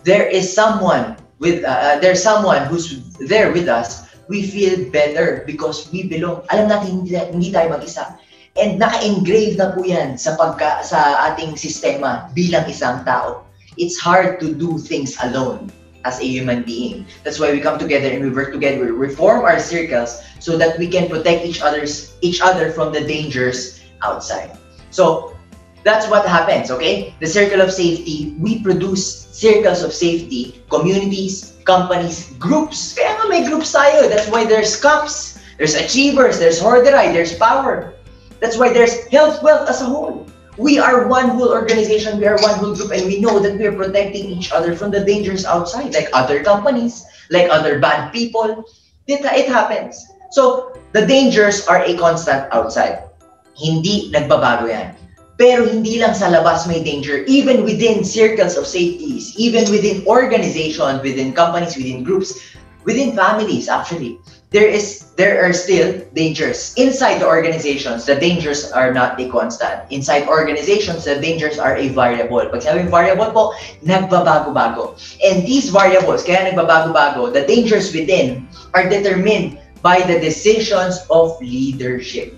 there is someone who's there with us, we feel better because we belong. Alam natin hindi tayo mag-isa. And naka-engrave na po yan sa ating sistema bilang isang tao. It's hard to do things alone as a human being. That's why we come together and we work together. We form our circles so that we can protect each other from the dangers outside. So that's what happens, okay? The circle of safety, we produce circles of safety, communities, companies, groups. Kaya nga may groups tayo. That's why there's cups, there's achievers, there's horderai, there's power. That's why there's health wealth as a whole. We are one whole organization, we are one whole group, and we know that we are protecting each other from the dangers outside, like other companies, like other bad people. It happens. So, the dangers are a constant outside. Hindi nagbabago yan. Pero hindi lang sa labas may danger, even within circles of safeties, even within organizations, within companies, within groups, within families actually. There are still dangers. Inside the organizations, the dangers are not a constant. Inside organizations, the dangers are a variable. Pag sabing variable po, nagbabago-bago. And these variables, kaya nagbabago-bago, the dangers within are determined by the decisions of leadership.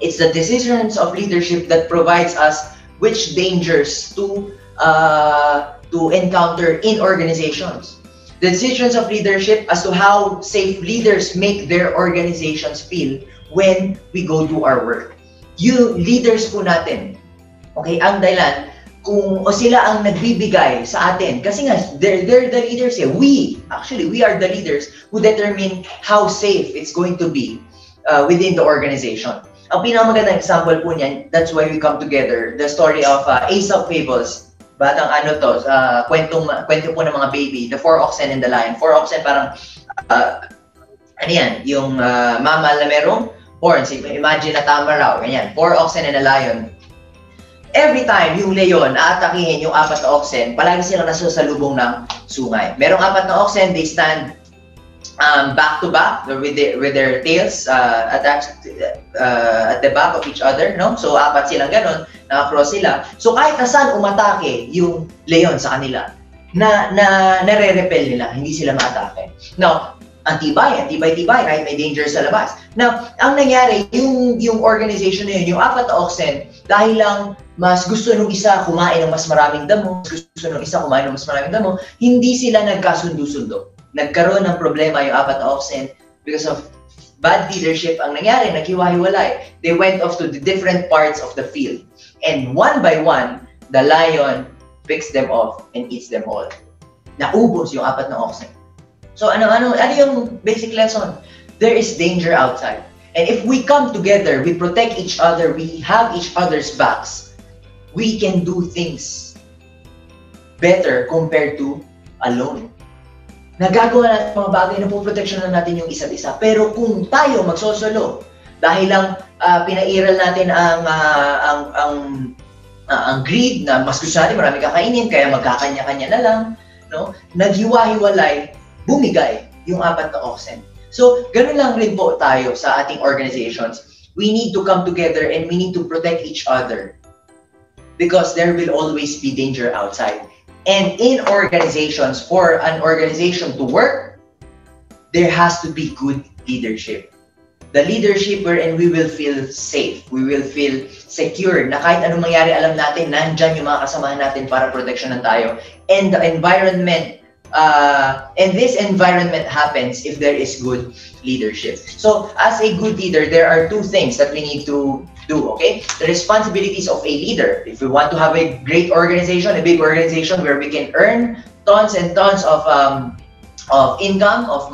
It's the decisions of leadership that provides us which dangers to encounter in organizations. The decisions of leadership as to how safe leaders make their organizations feel when we go do our work. You leaders po natin, okay, ang dahilan kung o sila ang nagbibigay sa atin. Kasi nga, they're the leaders eh. We are the leaders who determine how safe it's going to be within the organization. Ang pinakamagandang example po niyan, that's why we come together, the story of Aesop Fables. Batang ano to, kwento po ng mga baby, the 4 oxen and the lion. 4 oxen parang, ano yan, yung mammal na merong horns. Imagine na tama raw, ganyan. 4 oxen and a lion. Every time yung leon aatakihin yung 4 na oxen, palagi silang nasusalubong ng sungay. Merong 4 na oxen, they stand back to back with their tails attached at the back of each other, no? So 4 silang ganun, naka-cross sila. So kahit na saan umatake yung leon sa kanila, nare-repel nila, hindi sila maatake. Now, tibay, kahit may danger sa labas. Now, ang nangyari, yung organization na yun, yung 4 na oxen, dahil lang mas gusto nung isa kumain ng mas maraming damo, gusto nung isa kumain ng mas maraming damo, hindi sila nagkasundo-sundo. Nagkaroon ng problema yung 4 na oxen because of bad leadership. Ang nangyari, naghiwa-hiwalay. They went off to the different parts of the field. And one by one, the lion picks them off and eats them all. Naubos yung 4 na oxen. So ano yung basic lesson? There is danger outside. And if we come together, we protect each other, we have each other's backs, we can do things better compared to alone. Nagagawa natin mga bagay na puproteksyonan natin yung isa't isa. Pero kung tayo magsosolo, dahil lang pinairal natin ang greed na mas gusto natin marami kakainin, kaya magkakanya-kanya na lang, no? Naghiwa-hiwalay, bumigay yung 4 na oxen. So, ganun lang rin po tayo sa ating organizations. We need to come together and we need to protect each other because there will always be danger outside. And in organizations, for an organization to work, there has to be good leadership. The leadership wherein we will feel safe, we will feel secure, na kahit anong mangyari, alam natin, nandyan yung mga kasamahan natin para proteksyonan tayo. And the environment, and this environment happens if there is good leadership. So, as a good leader, there are 2 things that we need to do, okay? The responsibilities of a leader. If we want to have a great organization, a big organization where we can earn tons and tons of income, of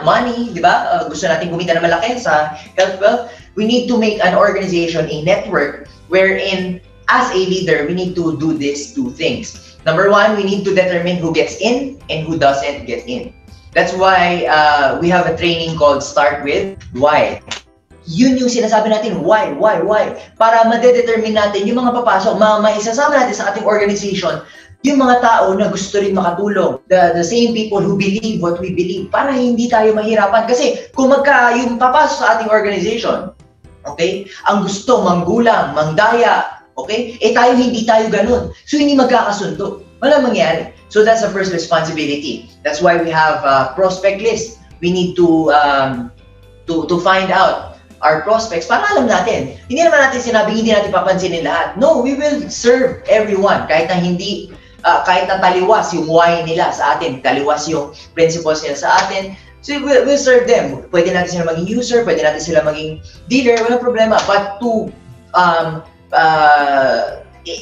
money, di ba? Gusto natin kumita na malaki sa HealthWealth. We need to make an organization, a network, wherein as a leader, we need to do these 2 things. Number 1, we need to determine who gets in and who doesn't get in. That's why we have a training called Start With Why. Yun yung sinasabi natin, why? Para madedetermine natin yung mga papasok, maisasama natin sa ating organization, yung mga tao na gusto rin makatulong. The same people who believe what we believe, para hindi tayo mahirapan. Kasi kung yung papasok sa ating organization, okay, ang gusto, manggulang, mangdaya, okay? Tayo hindi tayo ganun. So hindi magkakasundo. Wala mangyari. So that's the first responsibility. That's why we have a prospect list. We need to find out our prospects para alam natin. Hindi naman natin sinabi hindi natin papansinin lahat. No, we will serve everyone kahit na hindi kahit na taliwas yung why nila sa atin, taliwas yung principles nila sa atin. So we'll serve them. Pwede natin sila maging user, pwede natin sila maging dealer, walang problema. But to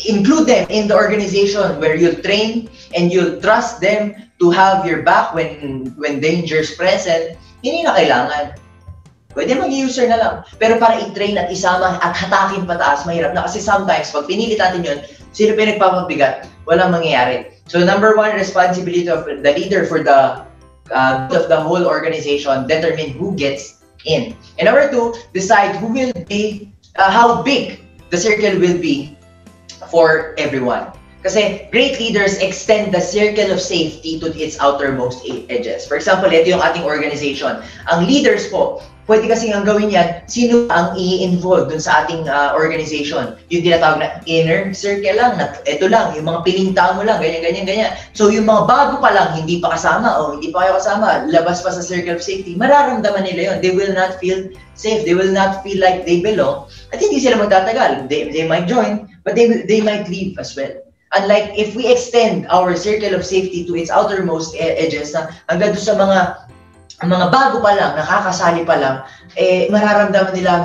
include them in the organization where you'll train and you'll trust them to have your back when danger's present, hindi na kailangan. Pwede mag-user na lang. Pero para i-train at isama at hatakin pataas, mahirap na. Kasi sometimes, pag pinilit natin yun, sino pinagpapabigat, walang mangyayari. So number 1, responsibility of the leader for the of the whole organization, determine who gets in. And number 2, decide who will be, how big the circle will be for everyone. Kasi great leaders extend the circle of safety to its outermost edges. For example, ito yung ating organization. Ang leaders po, pwede kasi ang gawin yan, sino ang i-involve dun sa ating organization. Yung tinatawag na inner circle lang, ito lang, yung mga piling tao mo lang, ganyan. So yung mga bago pa lang, hindi pa kasama o hindi pa kayo kasama, labas pa sa circle of safety, mararamdaman nila yun. They will not feel safe, they will not feel like they belong, at hindi sila magtatagal. They might join, but they might leave as well. Unlike if we extend our circle of safety to its outermost edges, na hanggang doon sa mga bago pa lang, nakakasali pa lang, mararamdaman nila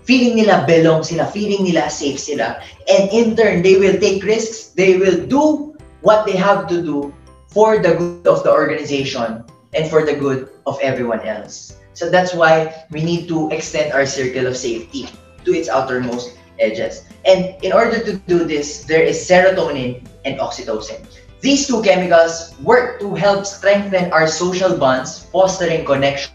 feeling nila belong sila, feeling nila safe sila. And in turn, they will take risks, they will do what they have to do for the good of the organization and for the good of everyone else. So that's why we need to extend our circle of safety to its outermost edges. And in order to do this, there is serotonin and oxytocin. These two chemicals work to help strengthen our social bonds, fostering connection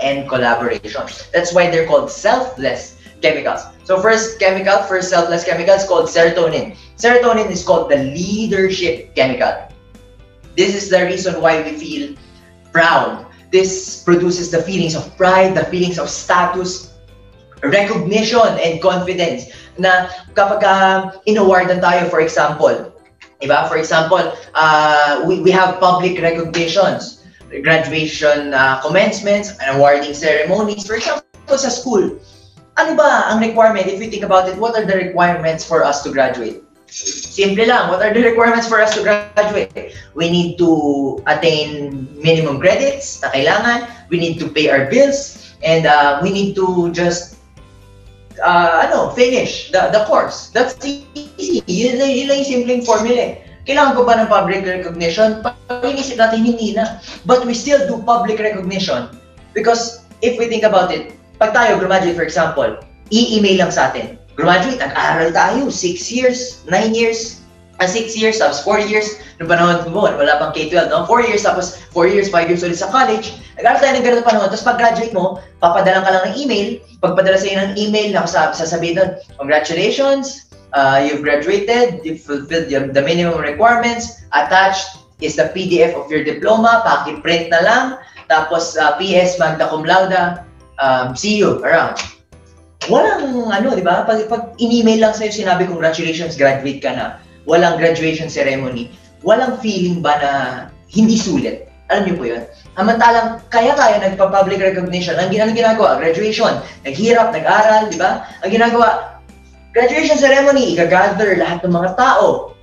and collaboration. That's why they're called selfless chemicals. So first selfless chemical is called serotonin. Serotonin is called the leadership chemical. This is the reason why we feel proud. This produces the feelings of pride, the feelings of status, recognition, and confidence. Na kapag in-awardan tayo, for example, diba? For example, we have public recognitions, graduation commencements, and awarding ceremonies. For example, sa school, ano ba ang requirement? If we think about it, what are the requirements for us to graduate? Simple lang. What are the requirements for us to graduate? We need to attain minimum credits na kailangan. We need to pay our bills. And we need to just finish the course. That's easy. Yun lang yung simpleng formula. Kailangan ko ba ng public recognition? Pag inisip natin, hindi na. But we still do public recognition. Because if we think about it, pag tayo graduate, for example, i-email lang sa atin. Graduate, nag-aaral tayo, 6 years, 9 years, 6 years, tapos 4 years. Noong panahon mo, wala pang K-12, no? 4 years, tapos 4 years, 5 years ulit sa college. Nag-aaral tayo ng ganito panahon. Tapos pag graduate mo, papadalang ka lang ng email. Pagpadala sa'yo ng email, sasabihin doon, congratulations, you've graduated, you've fulfilled the minimum requirements. Attached is the PDF of your diploma, paki-print na lang. Tapos PS, magna cum laude, see you around. Walang di ba? Pag in-email lang sa'yo, sinabi congratulations, graduate ka na. Walang graduation ceremony. Walang feeling ba na hindi sulit? Alam niyo po yun? Samantalang kaya nagpa-public recognition. Ang ginagawa, graduation, naghirap, nag-aral, di ba? Ang ginagawa, graduation ceremony, i-gather lahat ng mga tao.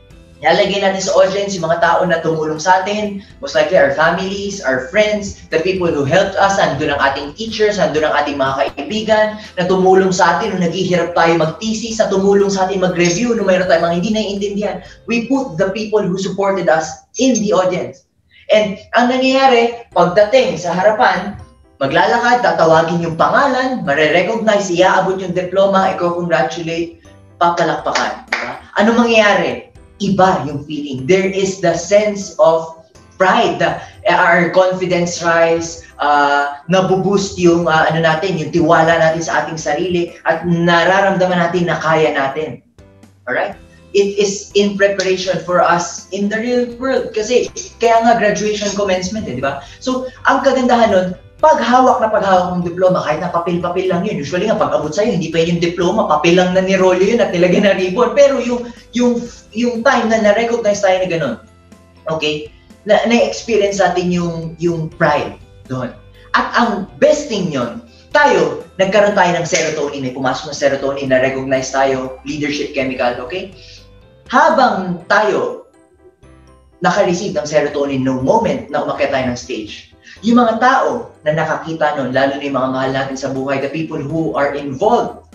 Ilalagay natin sa audience yung mga tao na tumulong sa atin, most likely our families, our friends, the people who helped us, nandun ang ating teachers, nandun ang ating mga kaibigan, na tumulong sa atin nung naghihirap tayo mag-thesis, na tumulong sa atin mag-review nung mayroon tayong mga hindi naiintindihan. We put the people who supported us in the audience. And ang nangyayari, pagdating sa harapan, maglalakad, tatawagin yung pangalan, mare-recognize, iaabot yung diploma, i-congratulate, papalakpakan. Diba? Ano mangyayari? Iba yung feeling. There is the sense of pride. Our confidence rise, nabuboost yung yung tiwala natin sa ating sarili at nararamdaman natin na kaya natin. Alright? It is in preparation for us in the real world. Kasi kaya nga graduation commencement, di ba? So, ang kagandahan nun, paghawak ng diploma, kahit na papel-papel lang yun. Usually nga, pag abot sa'yo, hindi pa yung diploma, papel lang na nirolyo yun at nilagyan na ribbon. Pero yung time na na-recognize tayo na gano'n, okay, na-experience natin yung pride doon. At ang best thing yun, nagkaroon tayo ng serotonin, may pumasok ng serotonin, na-recognize tayo, leadership chemical, okay? Habang tayo naka-receive ng serotonin no moment na umakyat tayo ng stage, yung mga tao na nakakita nun, lalo na yung mga mahal natin sa buhay, the people who are involved,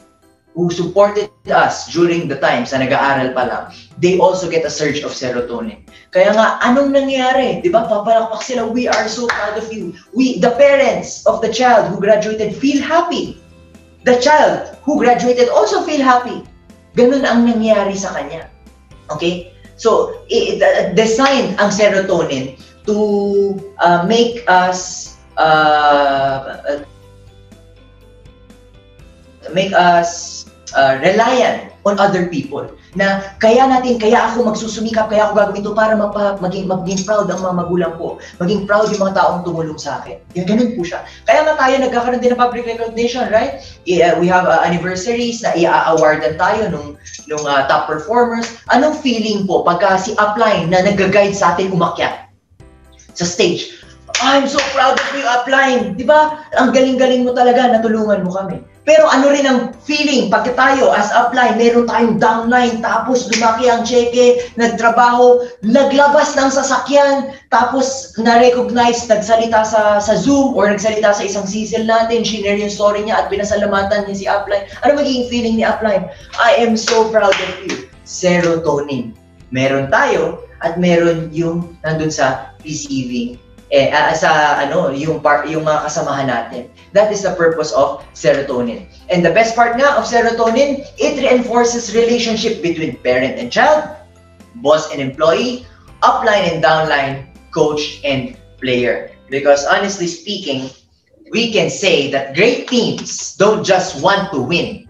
who supported us during the times na nag-aaral pa lang, they also get a surge of serotonin. Kaya nga, anong nangyari? Di ba? Papalakpak sila, we are so proud of you. The parents of the child who graduated feel happy. The child who graduated also feel happy. Ganun ang nangyari sa kanya. Okay? So, design ang serotonin to make us reliant on other people. Na kaya ako magsusumikap, kaya ako gagawin ito para maging proud ang mga magulang ko. Maging proud yung mga taong tumulong sa akin. Ganun po siya. Kaya nga tayo nagkakaroon din ng public recognition, right? We have anniversaries na i-awardan tayo nung top performers. Anong feeling po pagka si upline na nag-guide sa atin umakyat sa stage? I'm so proud of you, upline. Di ba? Ang galing-galing mo talaga, natulungan mo kami. Pero ano rin ang feeling pagka tayo as upline, meron tayong downline, tapos lumaki ang cheque, nagtrabaho, naglabas ng sasakyan, tapos na-recognize, nagsalita sa Zoom or nagsalita sa isang sisil natin, share yung story niya at pinasalamatan niya si upline. Ano magiging feeling ni upline? I am so proud of you. Serotonin. Meron tayo at meron yung nandun sa receiving yung mga kasamahan natin. That is the purpose of serotonin. And the best part nga of serotonin, it reinforces relationship between parent and child, boss and employee, upline and downline, coach and player. Because honestly speaking, we can say that great teams don't just want to win.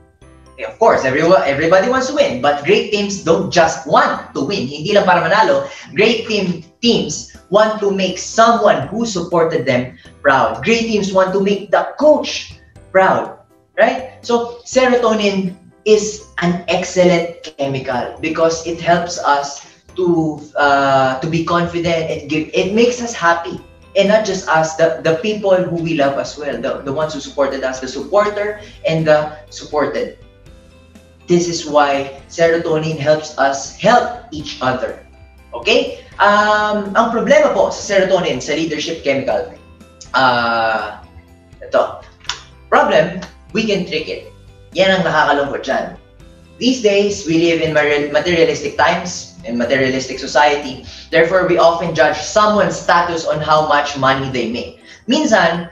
Of course, everybody wants to win, but great teams don't just want to win. Hindi lang para manalo. Great teams want to make someone who supported them proud. Great teams want to make the coach proud, right? So serotonin is an excellent chemical because it helps us to be confident. It makes us happy. And not just us, the people who we love as well, the ones who supported us, the supporter and the supported. This is why serotonin helps us help each other. Okay? Ang problema po sa serotonin, sa leadership chemical, ito. Problem, we can trick it. Yan ang nakakalungkot dyan. These days, we live in materialistic times and materialistic society. Therefore, we often judge someone's status on how much money they make. Minsan,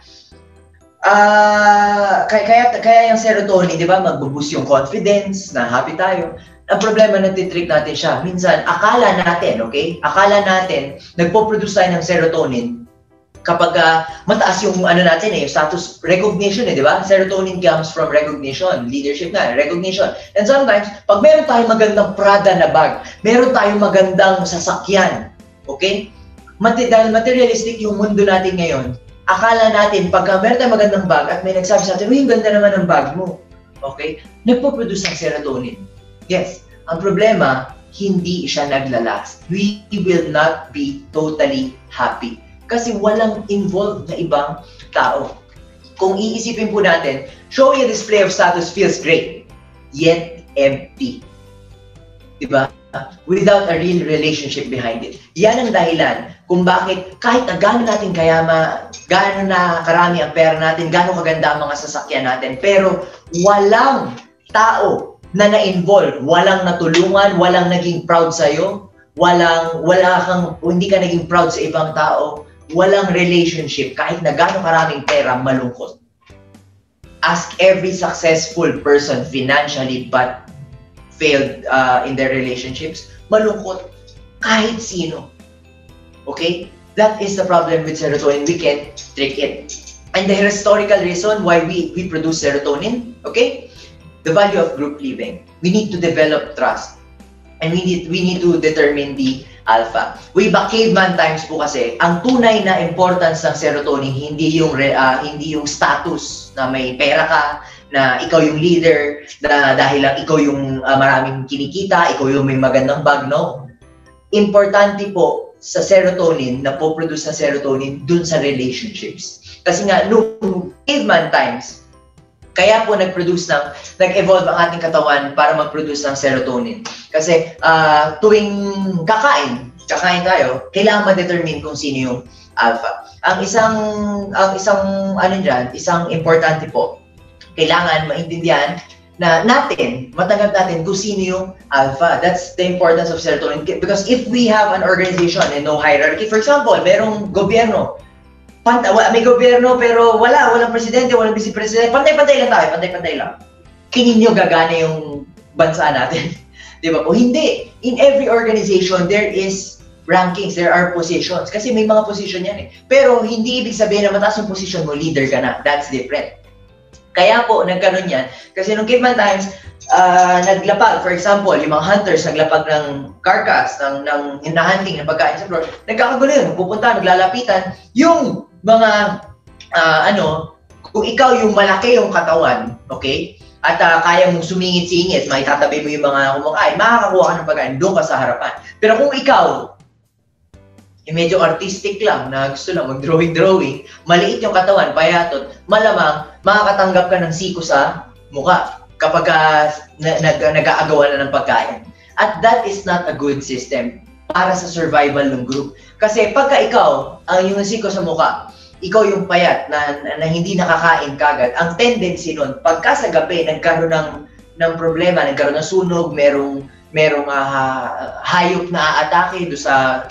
kaya yung serotonin, di ba, mag-boost yung confidence, na happy tayo. Ang problema, natitrick natin siya. Minsan, akala natin, okay? Akala natin, nagpo-produce tayo ng serotonin kapag mataas yung natin yung status recognition di ba? Serotonin comes from recognition, leadership na, recognition. And sometimes, pag meron tayong magandang Prada na bag, meron tayong magandang sasakyan, okay? Dahil materialistic yung mundo natin ngayon, akala natin, pagka meron tayong magandang bag at may nagsabi sa atin, uy, ganda naman ang bag mo. Okay? Nagpo-produce ng serotonin. Yes. Ang problema, hindi siya naglalast. We will not be totally happy. Kasi walang involved na ibang tao. Kung iisipin po natin, showing a display of status feels great, yet empty. Diba? Without a real relationship behind it. Yan ang dahilan kung bakit kahit na gano'n natin kayama, gano'n na karami ang pera natin, gano'n kaganda ang mga sasakyan natin, pero walang tao na na-involve, walang natulungan, walang naging proud sa'yo, hindi ka naging proud sa ibang tao, walang relationship, kahit na gano'n karaming pera, malungkot. Ask every successful person financially but failed in their relationships, malungkot, kahit sino. Okay? That is the problem with serotonin. We can trick it. And the historical reason why we produce serotonin, okay? The value of group living. We need to develop trust. And we need to determine the alpha. Way back caveman times po kasi, ang tunay na importance ng serotonin, hindi yung status na may pera ka, na ikaw yung leader, na dahil lang ikaw yung maraming kinikita, ikaw yung may magandang bag, no? Importante po sa serotonin, na po-produce ng serotonin dun sa relationships. Kasi nga, noong caveman times, kaya po nag-evolve ang ating katawan para mag-produce ng serotonin. Kasi tuwing kakain tayo, kailangan ma-determine kung sino yung alpha. Ang isang importante po, kailangan maintindihan na matanggap natin kung sino yung alpha. That's the importance of serotonin. Because if we have an organization and no hierarchy, for example, merong gobyerno, may gobyerno pero walang presidente, walang vice-presidente, pantay-pantay lang tayo, pantay-pantay lang. Tingin nyo gagana yung bansa natin? Di ba po? Hindi. In every organization, there is rankings, there are positions. Kasi may mga position yan eh. Pero hindi ibig sabihin na mataas yung position mo, leader ka na. That's different. Kaya po, nagkaroon yan. Kasi nung caveman times, naglapag, for example, yung mga hunters naglapag ng carcass, ng hunting, ng pagkain sa floor, nagkakagulo yun, pupunta, naglalapitan, yung mga, kung ikaw yung malaki yung katawan, okay, at kaya mong sumingit-singit, maitatabi mo yung mga kumakain, makakakuha ka ng pagkain, doon ka sa harapan. Pero kung ikaw, medyo artistic lang, na gusto lang mag-drawing, maliit yung katawan, payatot, malamang makakatanggap ka ng siko sa muka kapag nag-aagawan na ng pagkain. At that is not a good system para sa survival ng group. Kasi pagka ikaw, ang yung siko sa muka, ikaw yung payat na hindi nakakain kagad, ang tendency nun, pagka sa gabi nagkaroon ng problema, nagkaroon ng sunog, merong hayop na aatake do sa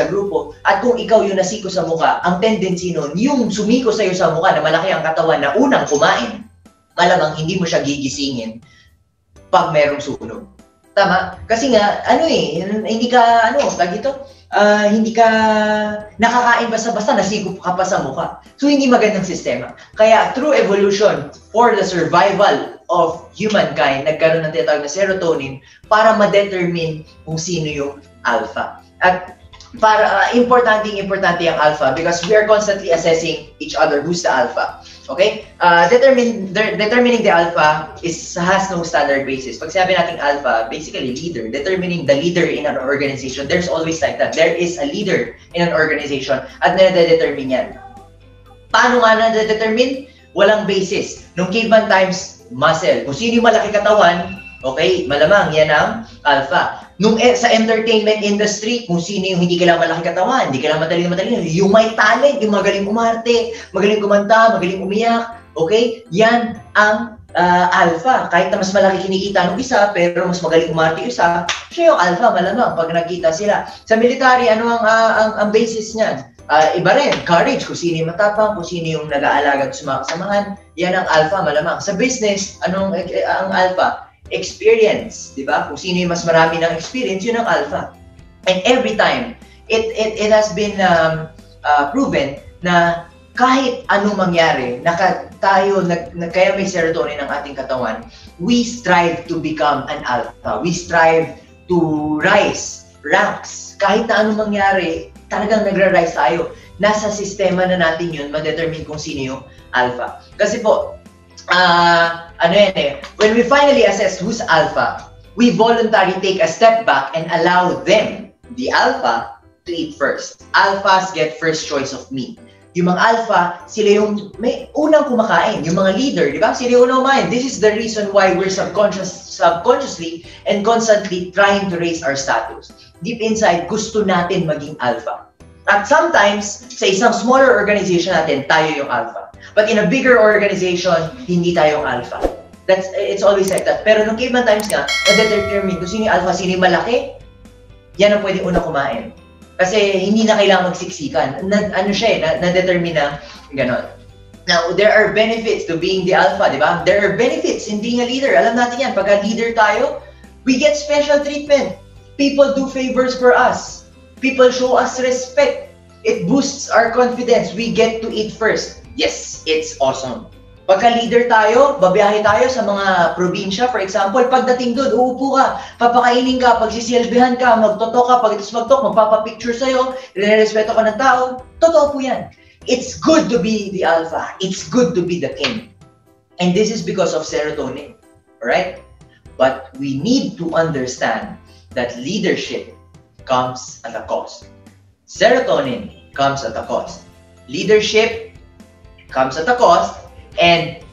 grupo, at kung ikaw yung nasiko sa muka, ang tendency nun, yung sumiko sa'yo sa muka na malaki ang katawan na unang kumain, malamang hindi mo siya gigisingin pag merong sunog. Tama? Kasi nga, hindi ka, hindi ka nakakain basta-basta, nasikop ka pa sa mukha. So, hindi magandang sistema. Kaya, through evolution, for the survival of humankind, nagkaroon ng tinatawag na serotonin para ma-determine kung sino yung alpha. At para importante ang alpha because we are constantly assessing each other who's the alpha. Okay? Determining the alpha has no standard basis. Pag sabi nating alpha, basically leader. Determining the leader in an organization, there's always like that. There is a leader in an organization at nade-determine yan. Paano nga nade-determine? Walang basis. Nung caveman times, muscle. Kung sino yung malaki katawan, okay, malamang yan ang alpha. Nung sa entertainment industry, kung sino yung hindi kailangan malaki katawan, hindi kailangan matalino, yung may talent, yung magaling umarte, magaling kumanta, magaling umiyak, okay? Yan ang alpha. Kahit na mas malaki kinikita ng isa, pero mas magaling umarte yung isa, siya yung alpha, malamang, pag nakita sila. Sa military, ano ang basis niyan? Iba rin, courage, kung sino yung matapang, kung sino yung nag-aalaga at sumakasamahan, yan ang alpha, malamang. Sa business, ang alpha? Experience, di ba? Kung sino yung mas marami ng experience, yun ang alpha. And every time, it has been proven na kahit anong mangyari, kaya may serotonin ng ating katawan, we strive to become an alpha. We strive to rise, ranks. Kahit na anong mangyari, talagang nagra-rise tayo. Nasa sistema na natin yun, ma-determine kung sino yung alpha. Kasi po, when we finally assess who's alpha, we voluntarily take a step back and allow them, the alpha, to eat first. Alphas get first choice of meat. Yung mga alpha, sila yung may unang kumakain. Yung mga leader, di ba? Sila yung unang kumain. This is the reason why we're subconsciously and constantly trying to raise our status. Deep inside, gusto natin maging alpha. At sometimes, sa isang smaller organization natin, tayo yung alpha. But in a bigger organization, hindi tayong alpha. It's always like that. Pero nung caveman times nga, na-determine kung sino yung alpha, sino yung malaki, yan ang pwede unang kumain. Kasi hindi na kailangan magsiksikan. Na-determine na gano'n. Now, there are benefits to being the alpha, di ba? There are benefits in being a leader. Alam natin yan. Pagka leader tayo, we get special treatment. People do favors for us. People show us respect. It boosts our confidence. We get to eat first. Yes, it's awesome. Pagka leader tayo, babiyahe tayo sa mga probinsya, for example, pagdating doon, uupo ka, papakainin ka, pagsisilbihan ka, magtoto ka, pag itos magtok, magpapapicture sa'yo, ire-respeto ka ng tao, totoo po yan. It's good to be the alpha. It's good to be the king. And this is because of serotonin, alright? But we need to understand that leadership comes at a cost. Serotonin comes at a cost. Leadership comes at a cost, and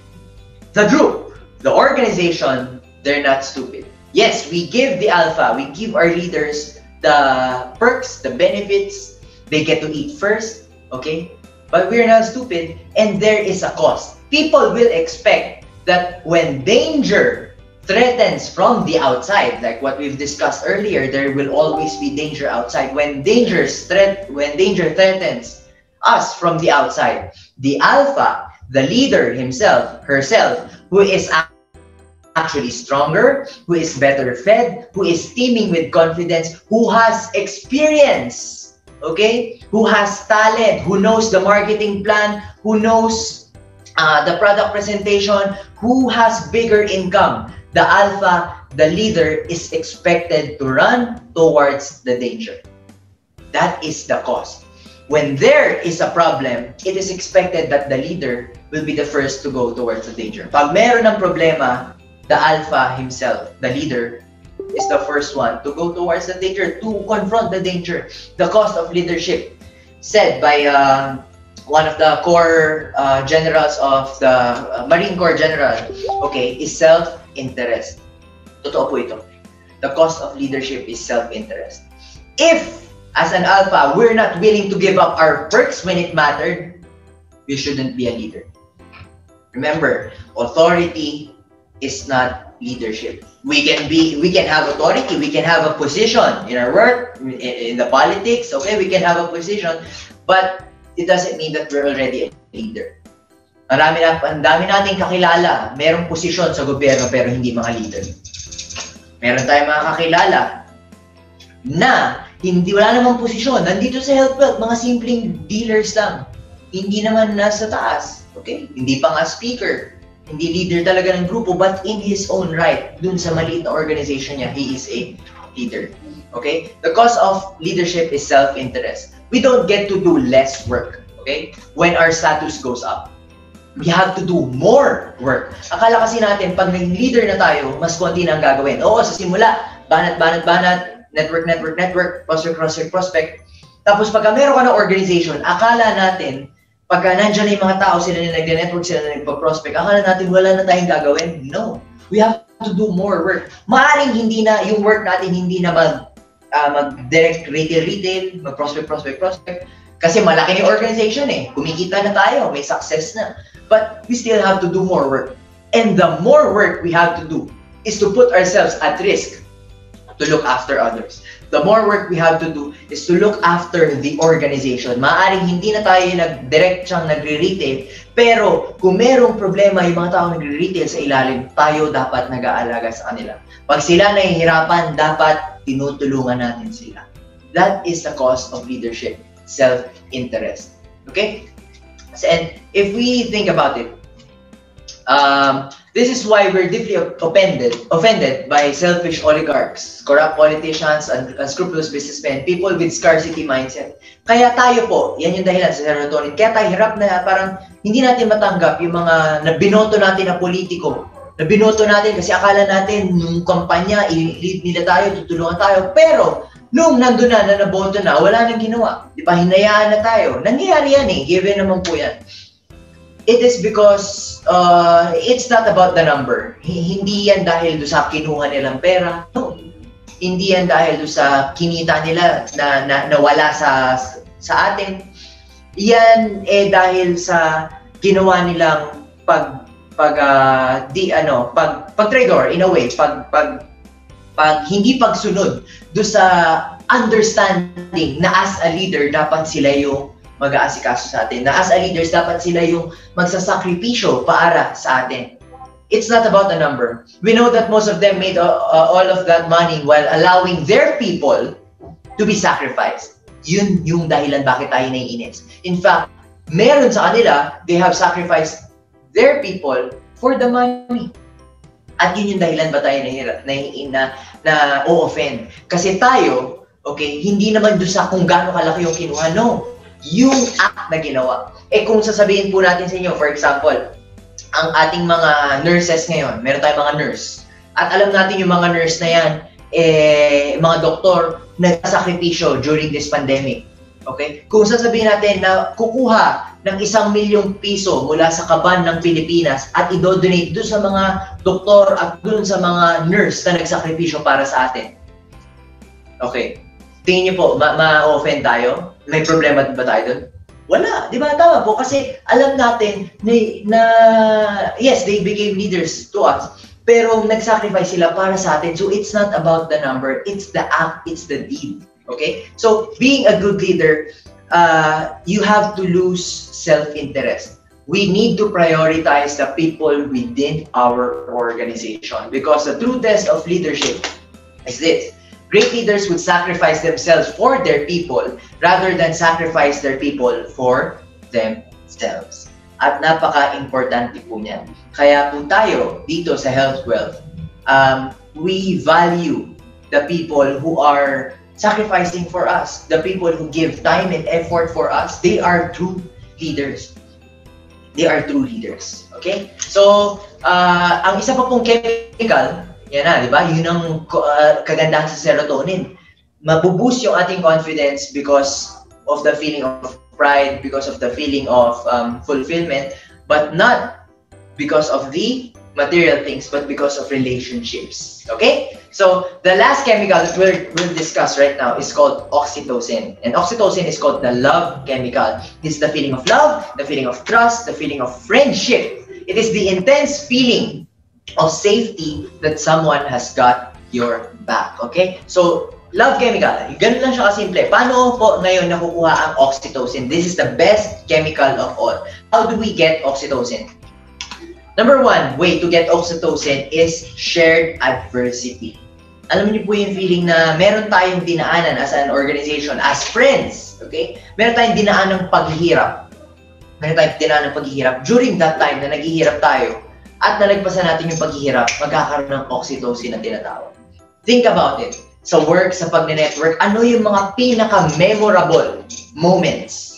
the group, the organization, they're not stupid. Yes, we give the alpha, we give our leaders the perks, the benefits, they get to eat first, okay? But we're not stupid, and there is a cost. People will expect that when danger threatens from the outside, like what we've discussed earlier, there will always be danger outside. When danger threatens us from the outside, the alpha, the leader himself, herself, who is actually stronger, who is better fed, who is teeming with confidence, who has experience, okay? Who has talent, who knows the marketing plan, who knows the product presentation, who has bigger income. The alpha, the leader, is expected to run towards the danger. That is the cost. When there is a problem, it is expected that the leader will be the first to go towards the danger. Pag meron ng problema, the alpha himself, the leader, is the first one to go towards the danger, to confront the danger. The cost of leadership, said by one of the core generals of the Marine Corps General, okay, is self-interest. Totoo po ito. The cost of leadership is self-interest. If, as an alpha, we're not willing to give up our perks when it mattered, we shouldn't be a leader. Remember, authority is not leadership. We can have authority, we can have a position in our work, in the politics, okay, we can have a position, but it doesn't mean that we're already a leader. Ang dami nating kakilala, merong posisyon sa gobyerno pero hindi mga leader. Meron tayong mga kakilala na wala namang posisyon, nandito sa HealthWealth, mga simpleng dealers lang. Hindi naman nasa taas, okay? Hindi pa nga speaker, hindi leader talaga ng grupo, but in his own right, dun sa maliit na organization niya, he is a leader. Okay? The cost of leadership is self-interest. We don't get to do less work, okay? When our status goes up. We have to do more work. Akala kasi natin, pag naging leader na tayo, mas konti na ang gagawin. Oo, sa simula, banat, network, prospect. Tapos pagka meron ka na organization, akala natin, pagka nandiyan na yung mga tao, sila na nag-network, sila na nagpa-prospect, akala natin wala na tayong gagawin. No. We have to do more work. Maaring hindi na, yung work natin hindi na mag-direct retail, mag-prospect. Kasi malaki yung organization eh. Kumikita na tayo, may success na. But we still have to do more work. And the more work we have to do is to put ourselves at risk to look after others. The more work we have to do is to look after the organization. Maaaring hindi na tayo direct siyang nagre-retail, pero kung merong problema yung mga tao nagre-retail sa ilalim, tayo dapat nag-aalaga sa kanila. Pag sila nahihirapan, dapat tinutulungan natin sila. That is the cost of leadership, self-interest. Okay? And if we think about it, this is why we're deeply offended by selfish oligarchs, corrupt politicians, and unscrupulous businessmen, people with scarcity mindset. Kaya tayo po, yan yung dahilan sa serotonin, kaya tayo hirap na parang hindi natin matanggap yung mga nabinoto natin na politiko. Nabinoto natin kasi akala natin nung kampanya, i-lead nila tayo, tutulungan tayo, pero nung nandun na naboto na, wala nang ginawa. Di ba, hinayaan na tayo. Nangyayari yan eh, given naman po yan. It is because it's not about the number. Hindi yan dahil doon sa kinuha nilang pera. No. Hindi yan dahil doon sa kinita nila na nawala sa atin. Yan eh dahil sa ginawa nilang pag-traitor in a way, hindi pagsunod doon sa understanding na as a leader dapat sila yung mag-aasikaso sa atin. Na as a leaders, dapat sila yung magsasakripisyo para sa atin. It's not about the number. We know that most of them made all of that money while allowing their people to be sacrificed. Yun yung dahilan bakit tayo naiinis. In fact, meron sa kanila, they have sacrificed their people for the money. At yun yung dahilan ba tayo na o-offend. Kasi tayo, okay, hindi naman doon sa kung gaano kalaki yung kinuha, no. Yung act na ginawa. Eh kung sasabihin po natin sa inyo, for example, ang ating mga nurses ngayon, meron tayong mga nurse. At alam natin yung mga nurse na yan, mga doktor, nagsakripisyo during this pandemic. Okay? Kung sasabihin natin na kukuha ng 1 milyong piso mula sa kaban ng Pilipinas at i-donate doon sa mga doktor at doon sa mga nurse na nagsakripisyo para sa atin. Okay. Tingin niyo po, ma-offend tayo? May problema ba tayo doon? Wala. Di ba? Tama po. Kasi alam natin na yes, they became leaders to us. Pero nag-sacrifice sila para sa atin. So it's not about the number. It's the act. It's the deed. Okay? So being a good leader, you have to lose self-interest. We need to prioritize the people within our organization. Because the true test of leadership is this. Great leaders would sacrifice themselves for their people rather than sacrifice their people for themselves. At napaka-importante po niyan. Kaya po tayo dito sa Health Wealth, we value the people who are sacrificing for us, the people who give time and effort for us. They are true leaders. They are true leaders. Okay? So, ang isa pa pong chemical, yan na, di ba? Yun ang kagandahan sa serotonin. Mabuboost yung ating confidence because of the feeling of pride, because of the feeling of fulfillment, but not because of the material things, but because of relationships. Okay? So the last chemical that we'll discuss right now is called oxytocin. And oxytocin is called the love chemical. It's the feeling of love, the feeling of trust, the feeling of friendship. It is the intense feeling of safety that someone has got your back. Okay? So love chemical, ganun lang siya kasimple. Paano po ngayon nakukuha ang oxytocin? This is the best chemical of all. How do we get oxytocin? Number one way to get oxytocin is shared adversity. Alam niyo po yung feeling na meron tayong dinaanan as an organization, as friends, okay? Meron tayong dinaanan ng paghihirap. Meron tayong dinaanan ng paghihirap. During that time na naghihirap tayo at nalagpasan natin yung paghihirap, magkakaroon ng oxytocin na tinatawag. Think about it. Sa work, sa pag-network, ano yung mga pinaka-memorable moments?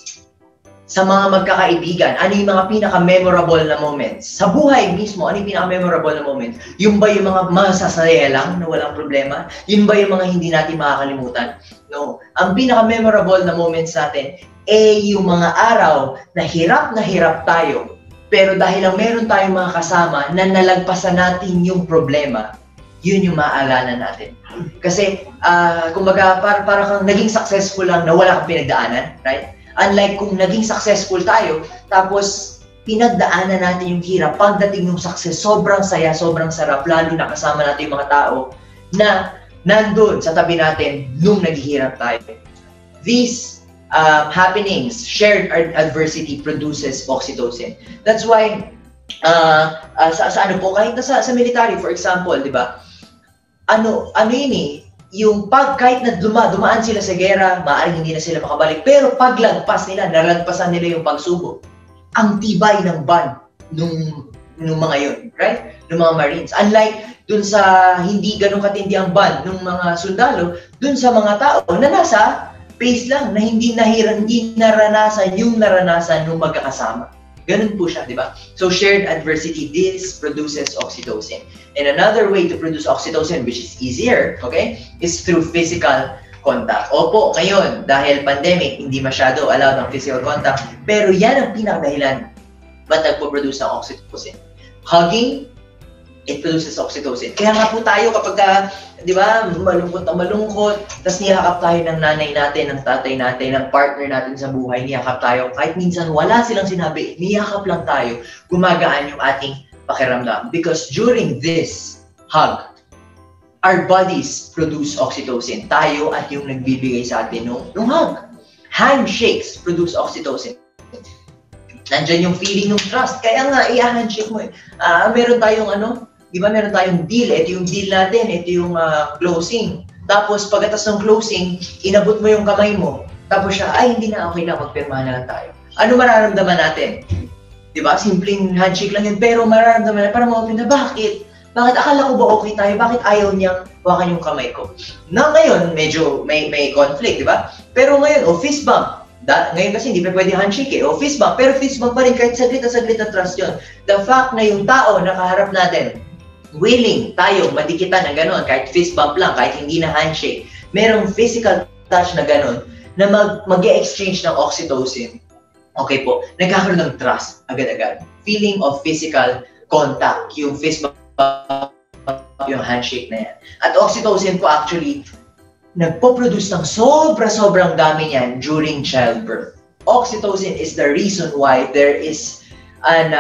Sa mga magkakaibigan, ano yung mga pinaka-memorable na moments? Sa buhay mismo, ano yung pinaka-memorable na moments? Yung ba yung mga masasaya lang na walang problema? Yun ba yung mga hindi natin makakalimutan? No. Ang pinaka-memorable na moments natin, yung mga araw na hirap tayo. Pero dahil lang meron tayong mga kasama na nalagpasan natin yung problema, yun yung maaalala natin. Kasi, kumbaga, para kang naging successful lang na wala kang pinagdaanan, right? Unlike kung naging successful tayo, tapos pinagdaanan natin yung hirap, pagdating ng success, sobrang saya, sobrang sarap, lalo na kasama natin yung mga tao na nandun sa tabi natin nung naghihirap tayo. These happenings, shared adversity produces oxytocin. That's why, sa ano po, kahit sa military, for example, di ba? Ano yun eh, yung kahit na dumaan sila sa gera, maaaring hindi na sila makabalik, pero paglagpas nila, nalagpasan nila yung pagsubok. Ang tibay ng bond nung mga yun, right? Nung mga Marines. Unlike dun sa hindi ganun katindi ang bond nung mga sundalo, dun sa mga tao na nasa pace lang, na hindi naranasan yung naranasan nung magkakasama. Ganun po siya, di ba? So, shared adversity, this produces oxytocin. And another way to produce oxytocin, which is easier, okay, is through physical contact. Opo, ngayon, dahil pandemic, hindi masyado allowed ang physical contact, pero yan ang pinakadahilan ba't nagpo-produce ng oxytocin. Hugging, it produces oxytocin. Kaya nga po tayo kapag, di ba, malungkot, tapos niyakap tayo ng nanay natin, ng tatay natin, ng partner natin sa buhay, niyakap tayo. Kahit minsan wala silang sinabi, niyakap lang tayo, gumagaan yung ating pakiramdam. Because during this hug, our bodies produce oxytocin. Tayo at yung nagbibigay sa atin nung hug. Handshakes produce oxytocin. Nandyan yung feeling ng trust. Kaya nga, i-handshake mo eh. Meron tayong di ba meron tayong deal, ito yung deal natin, ito yung closing. Tapos pagkatapos ng closing, inabot mo yung kamay mo. Tapos siya, hindi na, okay na, magpirmahan na lang tayo. Ano mararamdaman natin? Di ba? Simpleng handshake lang yun, pero mararamdaman na, parang ma-open na, bakit? Bakit akala ko ba okay tayo? Bakit ayaw niyang hawakan yung kamay ko? Na ngayon, medyo may conflict, di ba? Pero ngayon, fist bump. Ngayon kasi hindi pa pwede handshake fist bump. Pero fist bump pa rin, kahit saglit na trust yun. The fact na yung tao nakaharap natin, willing tayo madikitan ng gano'n, kahit fist bump lang, kahit hindi na handshake, merong physical touch na gano'n, na mag-exchange ng oxytocin. Okay po, nagkakaroon ng trust agad-agad. Feeling of physical contact, yung fist bump, yung handshake na yan. At oxytocin po actually, nagpo-produce ng sobrang dami niyan during childbirth. Oxytocin is the reason why there is an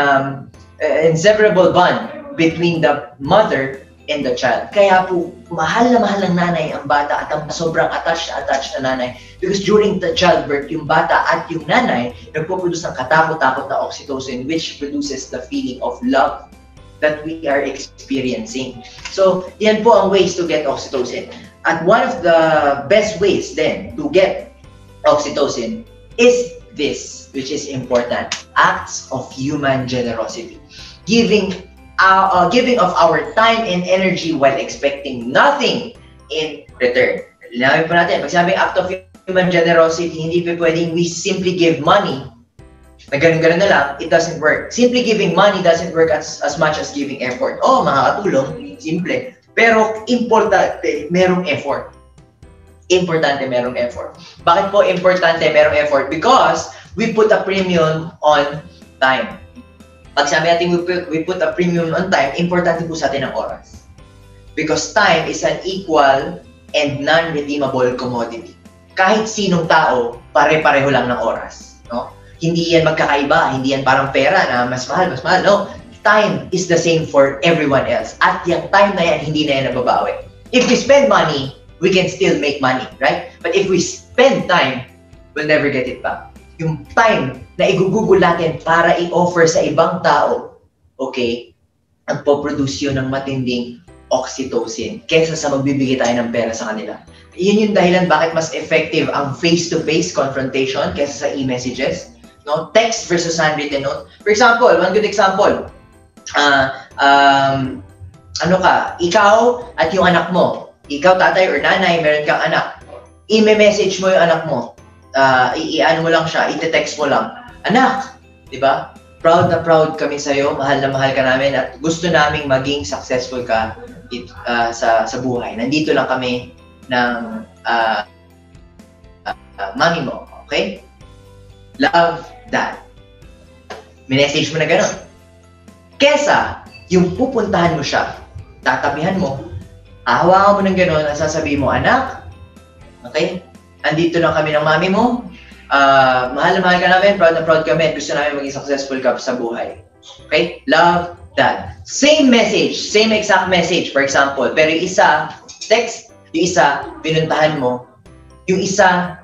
inseparable bond between the mother and the child. Kaya po, mahal ng nanay ang bata at ang sobrang attached na nanay. Because during the childbirth, yung bata at yung nanay nagpo-produce ng katakot-takot na oxytocin, which produces the feeling of love that we are experiencing. So, yan po ang ways to get oxytocin. At one of the best ways then to get oxytocin is this, which is important: acts of human generosity. Giving of our time and energy while expecting nothing in return. Linawin po natin, pag sabing act of human generosity, hindi pa pwedeng we simply give money, na ganun-ganun na lang, it doesn't work. Simply giving money doesn't work as much as giving effort. Makakatulong, simple. Pero importante, merong effort. Importante, merong effort. Bakit po importante, merong effort? Because we put a premium on time. Pag sabi natin we put a premium on time, importante po sa atin ang oras. Because time is an equal and non-redeemable commodity. Kahit sinong tao, pare-pareho lang ng oras. No? Hindi yan magkakaiba, hindi yan parang pera na mas mahal. No, time is the same for everyone else. At yung time na yan, hindi na yan nababawi. If we spend money, we can still make money, right? But if we spend time, we'll never get it back. Yung time na igugugol natin para i-offer sa ibang tao, okay, ang po-produce yun ng matinding oxytocin kesa sa magbibigay tayo ng pera sa kanila. Yun yung dahilan bakit mas effective ang face-to-face confrontation kesa sa e-messages. No? Text versus handwritten note. For example, one good example, ano ka, ikaw at yung anak mo, ikaw tatay or nanay, meron kang anak, i-message mo yung anak mo, i-ano mo lang siya, i-text mo lang, anak, di ba? Proud na proud kami sa'yo, mahal na mahal ka namin at gusto naming maging successful ka sa buhay. Nandito lang kami ng mami mo, okay? Love, Dad. Minessage mo na gano'n. Kesa, yung pupuntahan mo siya, tatabihan mo, hawakan mo ng gano'n, at sasabihin mo, anak, okay? Andito lang kami ng mami mo, mahal na mahal ka namin, proud na proud kami, at gusto namin maging successful ka sa buhay. Okay? Love, Dad. Same message, same exact message, for example, pero yung isa, text, yung isa, pinuntahan mo, yung isa,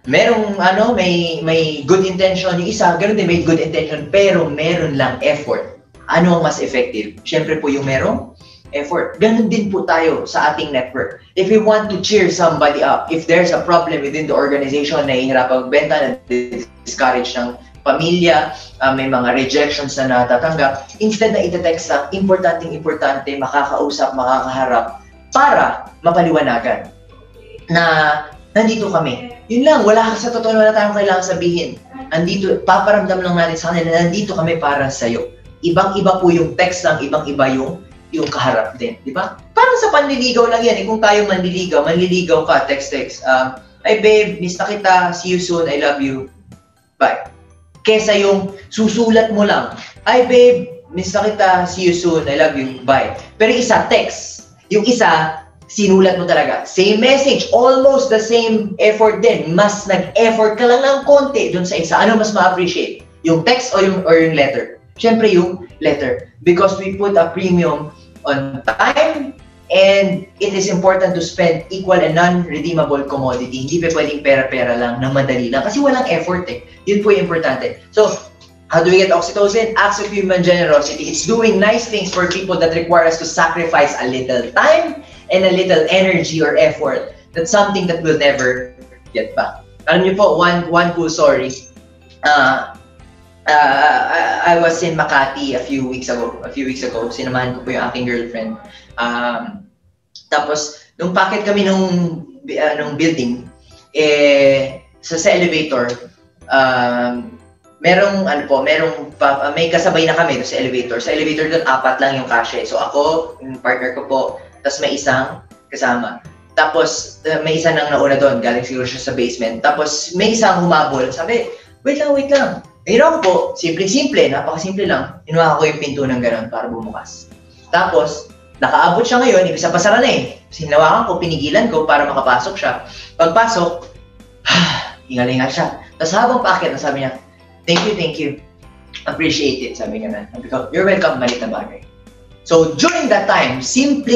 merong may good intention, yung isa, ganun din, may good intention, pero meron lang effort. Ano ang mas effective? Siyempre po yung merong effort. Ganun din po tayo sa ating network. If we want to cheer somebody up, if there's a problem within the organization na hihirapang magbenta, na discourage ng pamilya, may mga rejections na natatanggap, instead na itetext lang, importante, makakausap, makakaharap, para mapaliwanagan na nandito kami. Yun lang, wala sa totoo, wala tayong kailangan sabihin. Andito, paparamdam lang natin sa kanila na nandito kami para sa'yo. Ibang-iba po yung text lang, ibang-iba yung kaharap din, di ba? Parang sa panliligaw lang yan, kung tayo manliligaw ka, text. Ay babe, miss na kita, see you soon, I love you, bye. Kesa yung susulat mo lang, ay babe, miss na kita, see you soon, I love you, bye. Pero isa, text. Yung isa, sinulat mo talaga. Same message, almost the same effort din. Mas nag-effort ka lang ng konti dun sa isa. Ano mas ma-appreciate? Yung text o yung letter? Siyempre yung letter. Because we put a premium on time and it is important to spend equal and non-redeemable commodity. Hindi pa pwedeng pera-pera lang na madali lang. Kasi walang effort eh. Yun po yung importante. So, how do we get oxytocin? Acts of human generosity. It's doing nice things for people that require us to sacrifice a little time and a little energy or effort. That's something that we'll never get back. Alam niyo po, one cool story. I was in Makati a few weeks ago. Sinamahan ko po yung aking girlfriend. Tapos, nung packet kami nung building, sa elevator, may kasabay na kami sa elevator. Sa elevator doon, 4 lang yung kasya. So ako, yung partner ko po, tapos may isang kasama. Tapos may isa nang nauna doon, galing siguro siya sa basement. Tapos may isang humabol. Sabi, wait lang. Ginawa ko po, simple, napakasimple lang. Inuha ko yung pinto ng gano'n para bumukas. Tapos, nakaabot siya ngayon, ibig sa pasara na eh. Sinawakan ko, pinigilan ko para makapasok siya. Pagpasok, hingal-hingal siya. Tapos habang paakyat, sabi niya, thank you. Appreciate it, sabi niya na. Sabi ko, you're welcome, malit na bagay. So, during that time, simple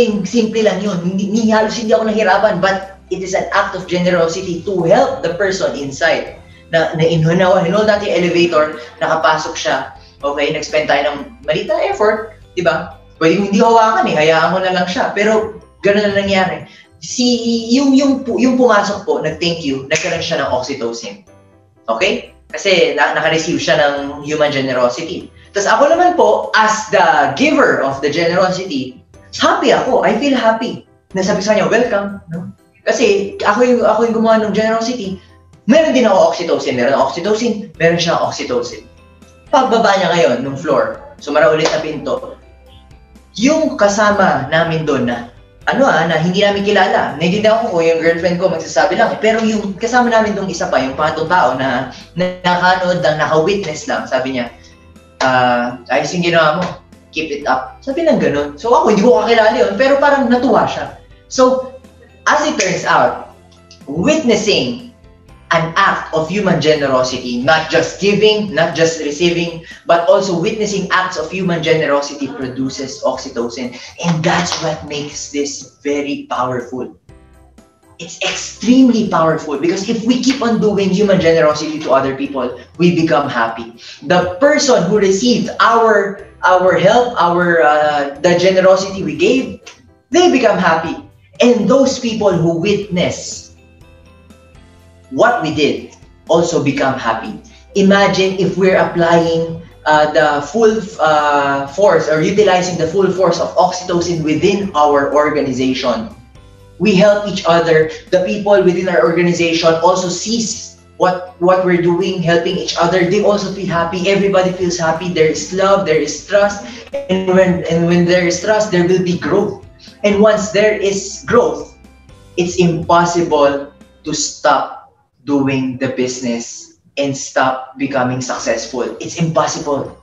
lang yun. Halos hindi ako nahirapan, but it is an act of generosity to help the person inside. Hinold natin yung elevator, nakapasok siya, okay, nag-spend tayo ng malit na effort, di ba? Pwede hindi hawakan eh, hayaan mo na lang siya. Pero, gano'n na nangyari. Yung pumasok po, nag-thank you, nagkaroon siya ng oxytocin. Okay? Kasi naka-receive siya ng human generosity. Tapos ako naman po, as the giver of the generosity, happy ako. I feel happy. Nasabi sa kanya, welcome. No? Kasi ako yung gumawa ng generosity. Meron din ako oxytocin. Meron siyang oxytocin. Pagbaba niya ngayon ng floor, sumara ulit na pinto, yung kasama namin doon na na hindi namin kilala. Naiintindihan ko yung girlfriend ko magsasabi lang. Pero yung kasama namin tong isa pa, yung pangatong tao na nakanood lang, naka-witness lang, sabi niya, ayos yung ginawa mo, keep it up. Sabi lang ganun. So ako, hindi ko kakilala yun, pero parang natuwa siya. So, as it turns out, witnessing an act of human generosity, not just giving, not just receiving, but also witnessing acts of human generosity produces oxytocin. And that's what makes this very powerful. It's extremely powerful because if we keep on doing human generosity to other people, we become happy. The person who received our help, the generosity we gave, they become happy. And those people who witness what we did also become happy. Imagine if we're applying the full force or utilizing the full force of oxytocin within our organization. We help each other. The people within our organization also sees what we're doing, helping each other. They also feel happy. Everybody feels happy. There is love, there is trust. And when there is trust, there will be growth. And once there is growth, it's impossible to stop doing the business and stop becoming successful. It's impossible.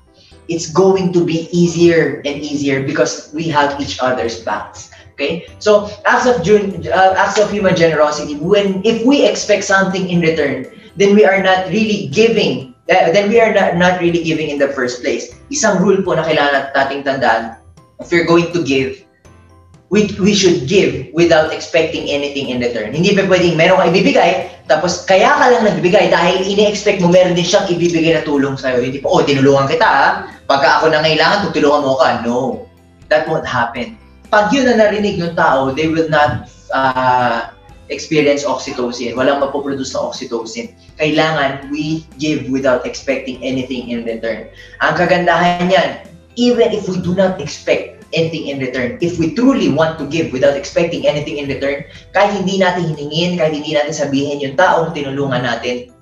It's going to be easier and easier because we have each other's backs. Okay, so acts of human generosity. If we expect something in return, then we are not really giving. Then we are not really giving in the first place. Isang rule po na kailangan nating tandaan: if you're going to give, we should give without expecting anything in return. Hindi pa pwedeng meron kang ibibigay, tapos kaya ka lang nagbibigay dahil ini-expect mo meron din siyang ibibigay na tulong sa'yo. Hindi pa, tinulungan kita ha. Pagka ako nangailangan, tutulungan mo ka. No, that won't happen. Pag yun na narinig ng tao, they will not experience oxytocin. Walang mapoproduce na oxytocin. Kailangan we give without expecting anything in return. Ang kagandahan niyan, even if we do not expect anything in return, if we truly want to give without expecting anything in return, kahit hindi natin hiningin, kahit hindi natin sabihin yung taong tinulungan natin,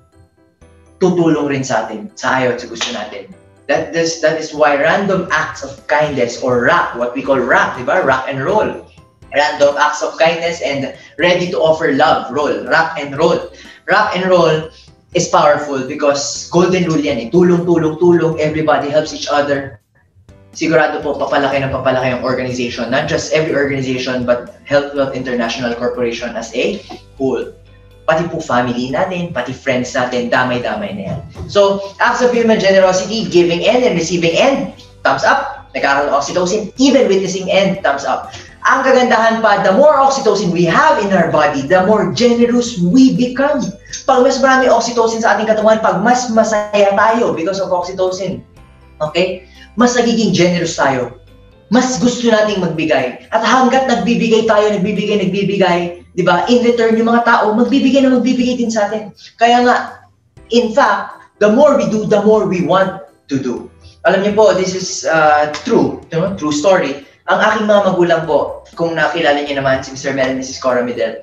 tutulong rin sa atin, sa ayaw at sa gusto natin. That is why random acts of kindness, or RAK, what we call RAK, diba? Rock and roll. Random acts of kindness and ready to offer love, roll, rock and roll. Rock and roll is powerful because golden rule yan eh. Tulong, tulong, tulong, everybody helps each other. Sigurado po, papalaki ang organization. Not just every organization, but Health Wealth International Corporation as a whole. Pati po family natin, pati friends natin, damay-damay na yan. So, acts of human generosity, giving end and receiving end, thumbs up. Nagkakaroon ng oxytocin, even witnessing end, thumbs up. Ang kagandahan pa, the more oxytocin we have in our body, the more generous we become. Pag mas marami oxytocin sa ating katawan, pag mas masaya tayo because of oxytocin, okay? Mas nagiging generous tayo. Mas gusto nating magbigay. At hanggat nagbibigay tayo, nagbibigay, di ba? In return, yung mga tao, magbibigay din sa atin. Kaya nga, in fact, the more we do, the more we want to do. Alam niyo po, this is true story. Ang aking mga magulang po, kung nakilala niyo naman si Mr. Mel and Mrs. Cora Medel,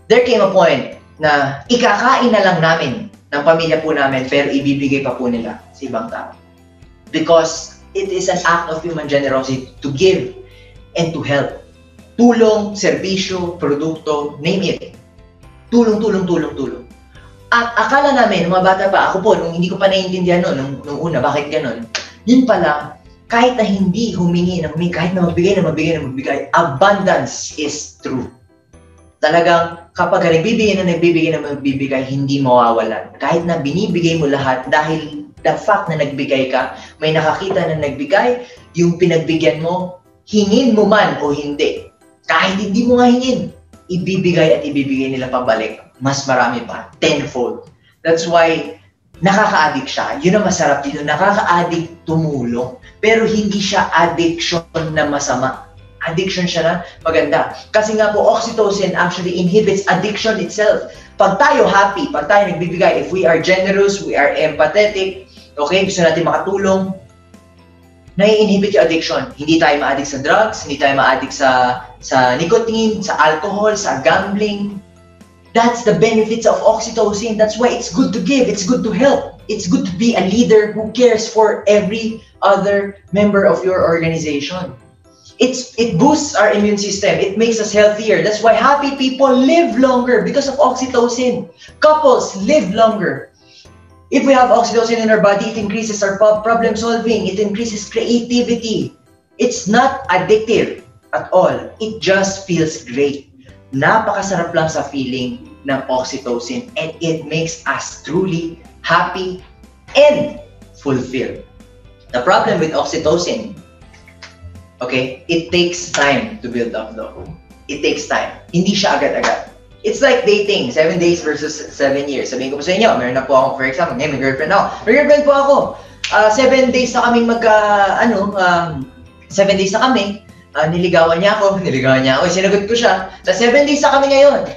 there came a point na ikakain na lang namin ng pamilya po namin, pero ibibigay pa po nila sa ibang tao. Because it is an act of human generosity to give and to help. Tulong, serbisyo, produkto, name it. Tulong. At akala namin, mga bata pa, ako po, nung hindi ko pa naiintindihan nung una, bakit ganon? Yun pala, kahit na hindi humingi, kahit na magbigay, abundance is true. Talagang kapag nagbibigay, hindi mawawalan. Kahit na binibigay mo lahat dahil the fact na nagbigay ka, may nakakita na nagbigay, yung pinagbigyan mo, hingin mo man o hindi. Kahit hindi mo nga hingin, ibibigay nila pabalik. Mas marami pa, tenfold. That's why, nakaka-addict siya. Yun ang masarap dito, nakaka-addict tumulong. Pero hindi siya addiction na masama. Addiction siya na maganda. Kasi nga po, oxytocin actually inhibits addiction itself. Pag tayo happy, pag tayo nagbibigay, if we are generous, we are empathetic, okay, gusto natin makatulong, nai-inhibit yung addiction. Hindi tayo ma-addict sa drugs, hindi tayo ma-addict sa nicotine, sa alcohol, sa gambling. That's the benefits of oxytocin. That's why it's good to give, it's good to help. It's good to be a leader who cares for every other member of your organization. It boosts our immune system. It makes us healthier. That's why happy people live longer because of oxytocin. Couples live longer. If we have oxytocin in our body, it increases our problem solving. It increases creativity. It's not addictive at all. It just feels great. Napakasarap lang sa feeling ng oxytocin, and it makes us truly happy and fulfilled. The problem with oxytocin, okay, it takes time to build up though. It takes time. Hindi siya agad-agad. It's like dating, 7 days versus 7 years. Sabihin ko po sa inyo, meron na po ako, for example, ngayon may girlfriend ako. May girlfriend po ako. 7 days na kaming 7 days na kami. Niligawan niya ako, sinagot ko siya. Sa 7 days na kami ngayon.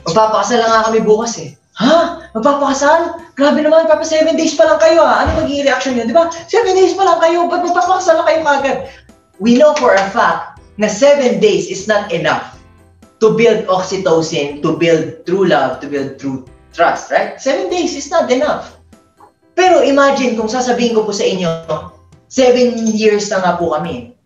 Magpapakasal na nga kami bukas eh. Ha? Magpapakasal? Grabe naman, papa 7 days pa lang kayo ha. Ano magiging reaction niyo, di ba? 7 days pa lang kayo, ba't magpapakasal na kayo kagad? We know for a fact na 7 days is not enough to build oxytocin, to build true love, to build true trust, right? 7 days is not enough. Pero imagine kung sasabihin ko po sa inyo, 7 years na nga po kami.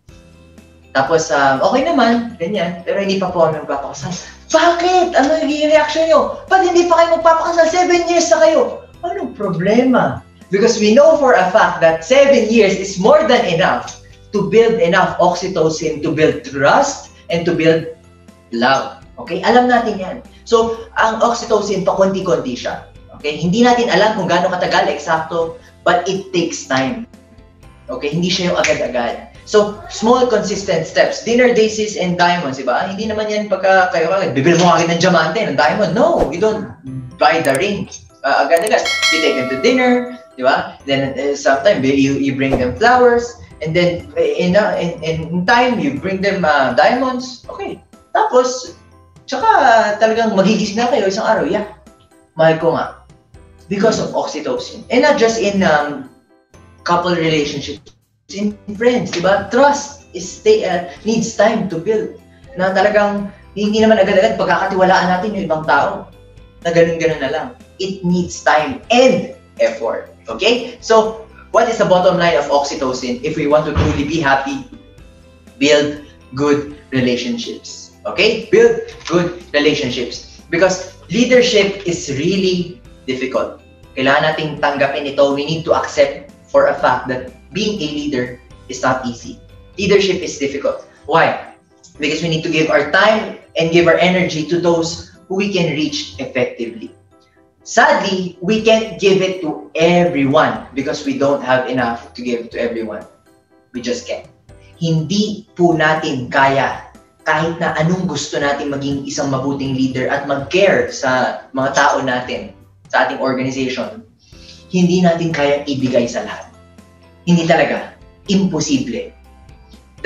Tapos, okay naman, ganyan, pero hindi pa po kami magpapakasal. Bakit? Ano yung reaction nyo? Ba't hindi pa kayo magpapakasal? 7 years na kayo. Anong problema? Because we know for a fact that 7 years is more than enough to build enough oxytocin, to build trust, and to build love. Okay? Alam natin yan. So, ang oxytocin, pakunti-kunti siya. Okay? Hindi natin alam kung gaano katagal, eksakto, but it takes time. Okay? Hindi siya yung agad-agad. So, small consistent steps. Dinner, daisies, and diamonds, diba? Hindi naman yan pagka kayo bibili mo agad ng diamante, ng diamond. No, you don't buy the ring agad-agad. You take them to dinner, diba? Then sometimes you bring them flowers, and then in time you bring them diamonds. Okay. Tapos, tsaka talagang magigising na kayo isang araw. Yeah, mahal ko nga. Because of oxytocin. And not just in couple relationships. In friends, diba? Trust needs time to build. Na talagang hindi naman agad-agad pagkakatiwalaan natin yung ibang tao. Na ganun-ganun na lang. It needs time and effort. Okay? So, what is the bottom line of oxytocin if we want to truly be happy? Build good relationships. Okay? Build good relationships. Because leadership is really difficult. Kailangan nating tanggapin ito. We need to accept for a fact that being a leader is not easy. Leadership is difficult. Why? Because we need to give our time and give our energy to those who we can reach effectively. Sadly, we can't give it to everyone because we don't have enough to give to everyone. We just can't. Hindi po natin kaya kahit na anong gusto natin maging isang mabuting leader at mag-care sa mga tao natin, sa ating organization. Hindi natin kaya ibigay sa lahat. Hindi talaga. Imposible.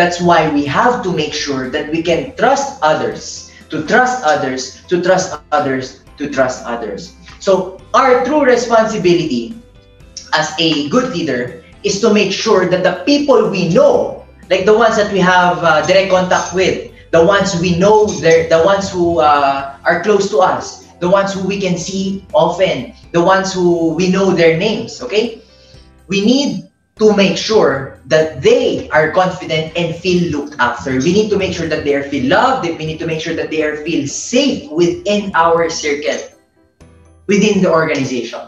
That's why we have to make sure that we can trust others, to trust others, to trust others, to trust others. So, our true responsibility as a good leader is to make sure that the people we know, like the ones that we have direct contact with, the ones we know, the ones who are close to us, the ones who we can see often, the ones who we know their names, okay? We need to make sure that they are confident and feel looked after. We need to make sure that they are feel loved. We need to make sure that they are feel safe within our circle, within the organization.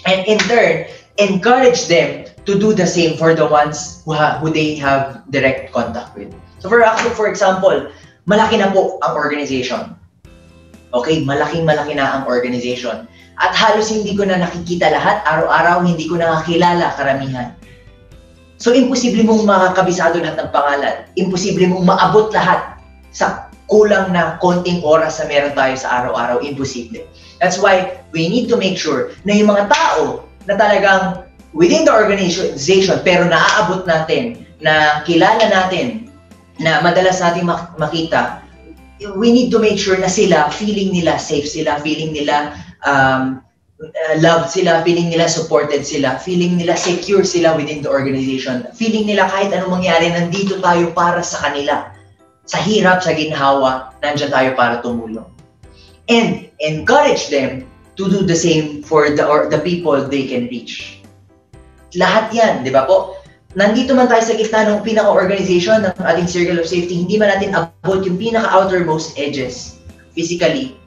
And in turn, encourage them to do the same for the ones who they have direct contact with. So for example, malaki na po ang organization. Okay, malaking-malaki na ang organization. At halos hindi ko na nakikita lahat, araw-araw hindi ko na nakakilala karamihan. So, imposible mong makakabisado lahat ng pangalan. Imposible mong maabot lahat sa kulang na konting oras na meron tayo sa araw-araw. Imposible. That's why we need to make sure na yung mga tao na talagang within the organization pero naaabot natin, na kilala natin, na madalas natin makita, we need to make sure na sila, feeling nila safe sila, feeling nila loved sila, feeling nila supported sila, feeling nila secure sila within the organization, feeling nila kahit anong mangyari, nandito tayo para sa kanila. Sa hirap, sa ginhawa, nandiyan tayo para tumulong. And encourage them to do the same for the people they can reach. Lahat yan, di ba po? nandito man tayo sa gitna ng pinaka-organization ng ating circle of safety, hindi man natin abot yung pinaka-outermost edges, physically,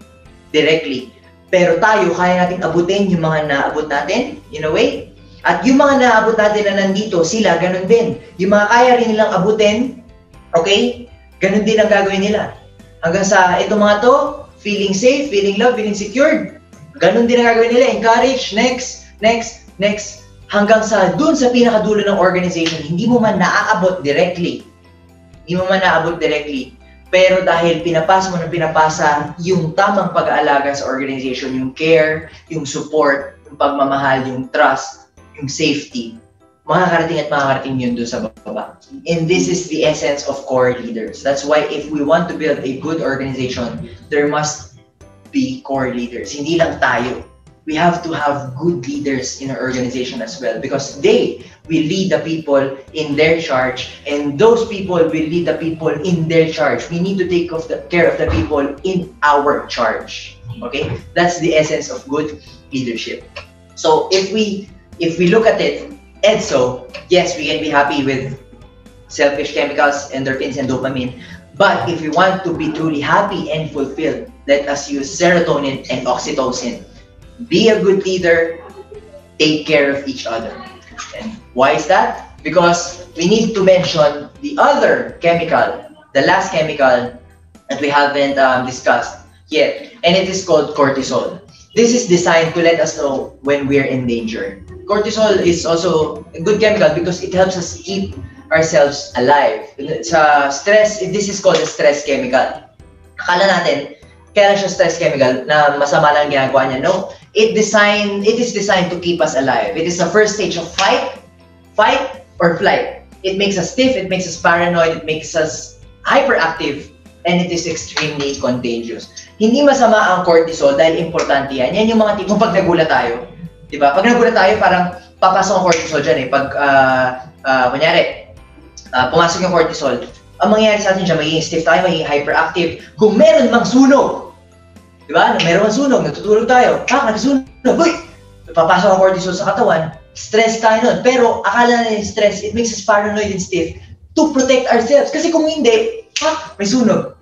directly. Pero tayo, kaya natin abutin yung mga naabot natin, in a way. At yung mga naabot natin na nandito, sila, ganun din. Yung mga kaya rin nilang abutin, okay, ganun din ang gagawin nila. Hanggang sa itong mga to, feeling safe, feeling loved, feeling secured, ganun din ang gagawin nila. Encourage, next, next, next. Hanggang sa dun sa pinakadulo ng organization, hindi mo man naaabot directly. Hindi mo man naaabot directly. Pero dahil pinapasa mo na pinapasa yung tamang pag-aalaga sa organization, yung care, yung support, yung pagmamahal, yung trust, yung safety, makakarating at makakarating yun doon sa baba. And this is the essence of core leaders. That's why if we want to build a good organization, there must be core leaders. Hindi lang tayo. We have to have good leaders in our organization as well, because they will lead the people in their charge, and those people will lead the people in their charge. We need to take care of the people in our charge. Okay? That's the essence of good leadership. So if we look at it, EDSO, yes, we can be happy with selfish chemicals, endorphins, and dopamine. But if we want to be truly happy and fulfilled, let us use serotonin and oxytocin. Be a good leader, take care of each other. And why is that? Because we need to mention the other chemical, the last chemical that we haven't discussed yet, and it is called cortisol. This is designed to let us know when we're in danger. Cortisol is also a good chemical because it helps us keep ourselves alive. Sa stress, this is called a stress chemical. Akala natin, kaya lang siya stress chemical na masama lang ginagawa niya. No, it is designed to keep us alive. It is the first stage of fight or flight. It makes us stiff, it makes us paranoid, it makes us hyperactive, and it is extremely contagious. Hindi masama ang cortisol dahil importante yan. Yan yung mga tipong pag nagulat tayo. Diba? Pag nagulat tayo, parang papasok ang cortisol dyan eh. Pag, kunyari, pumasok yung cortisol, ang mangyayari sa atin dyan, magiging stiff tayo, magiging hyperactive. Kung meron mang sunog, diba? Meron mang sunog, natutulog tayo, nagsunog, uy! Papasok ang cortisol sa katawan, stress tayo nun. Pero akala na yung stress, it makes us paranoid and stiff to protect ourselves. Kasi kung hindi, may sunog.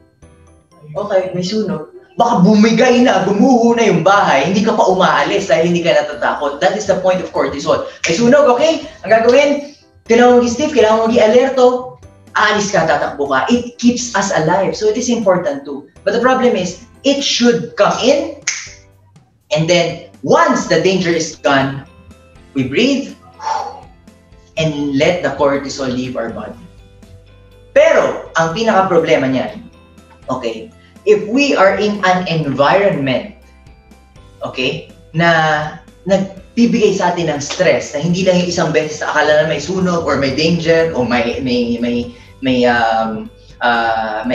Okay, may sunog. Baka bumigay na, gumuho na yung bahay, hindi ka pa umaalis dahil hindi ka natatakot. That is the point of cortisol. May sunog, okay? Ang gagawin, kailangan maging stiff, kailangan maging alerto, aalis ka, tatakbo ka. It keeps us alive. So it is important too. But the problem is, it should come in, and then once the danger is gone, we breathe, and let the cortisol leave our body. Pero, ang pinaka-problema niyan, okay, if we are in an environment, okay, na nagbibigay sa atin ng stress, na hindi lang yung isang beses na akala na may sunog, or may danger, o may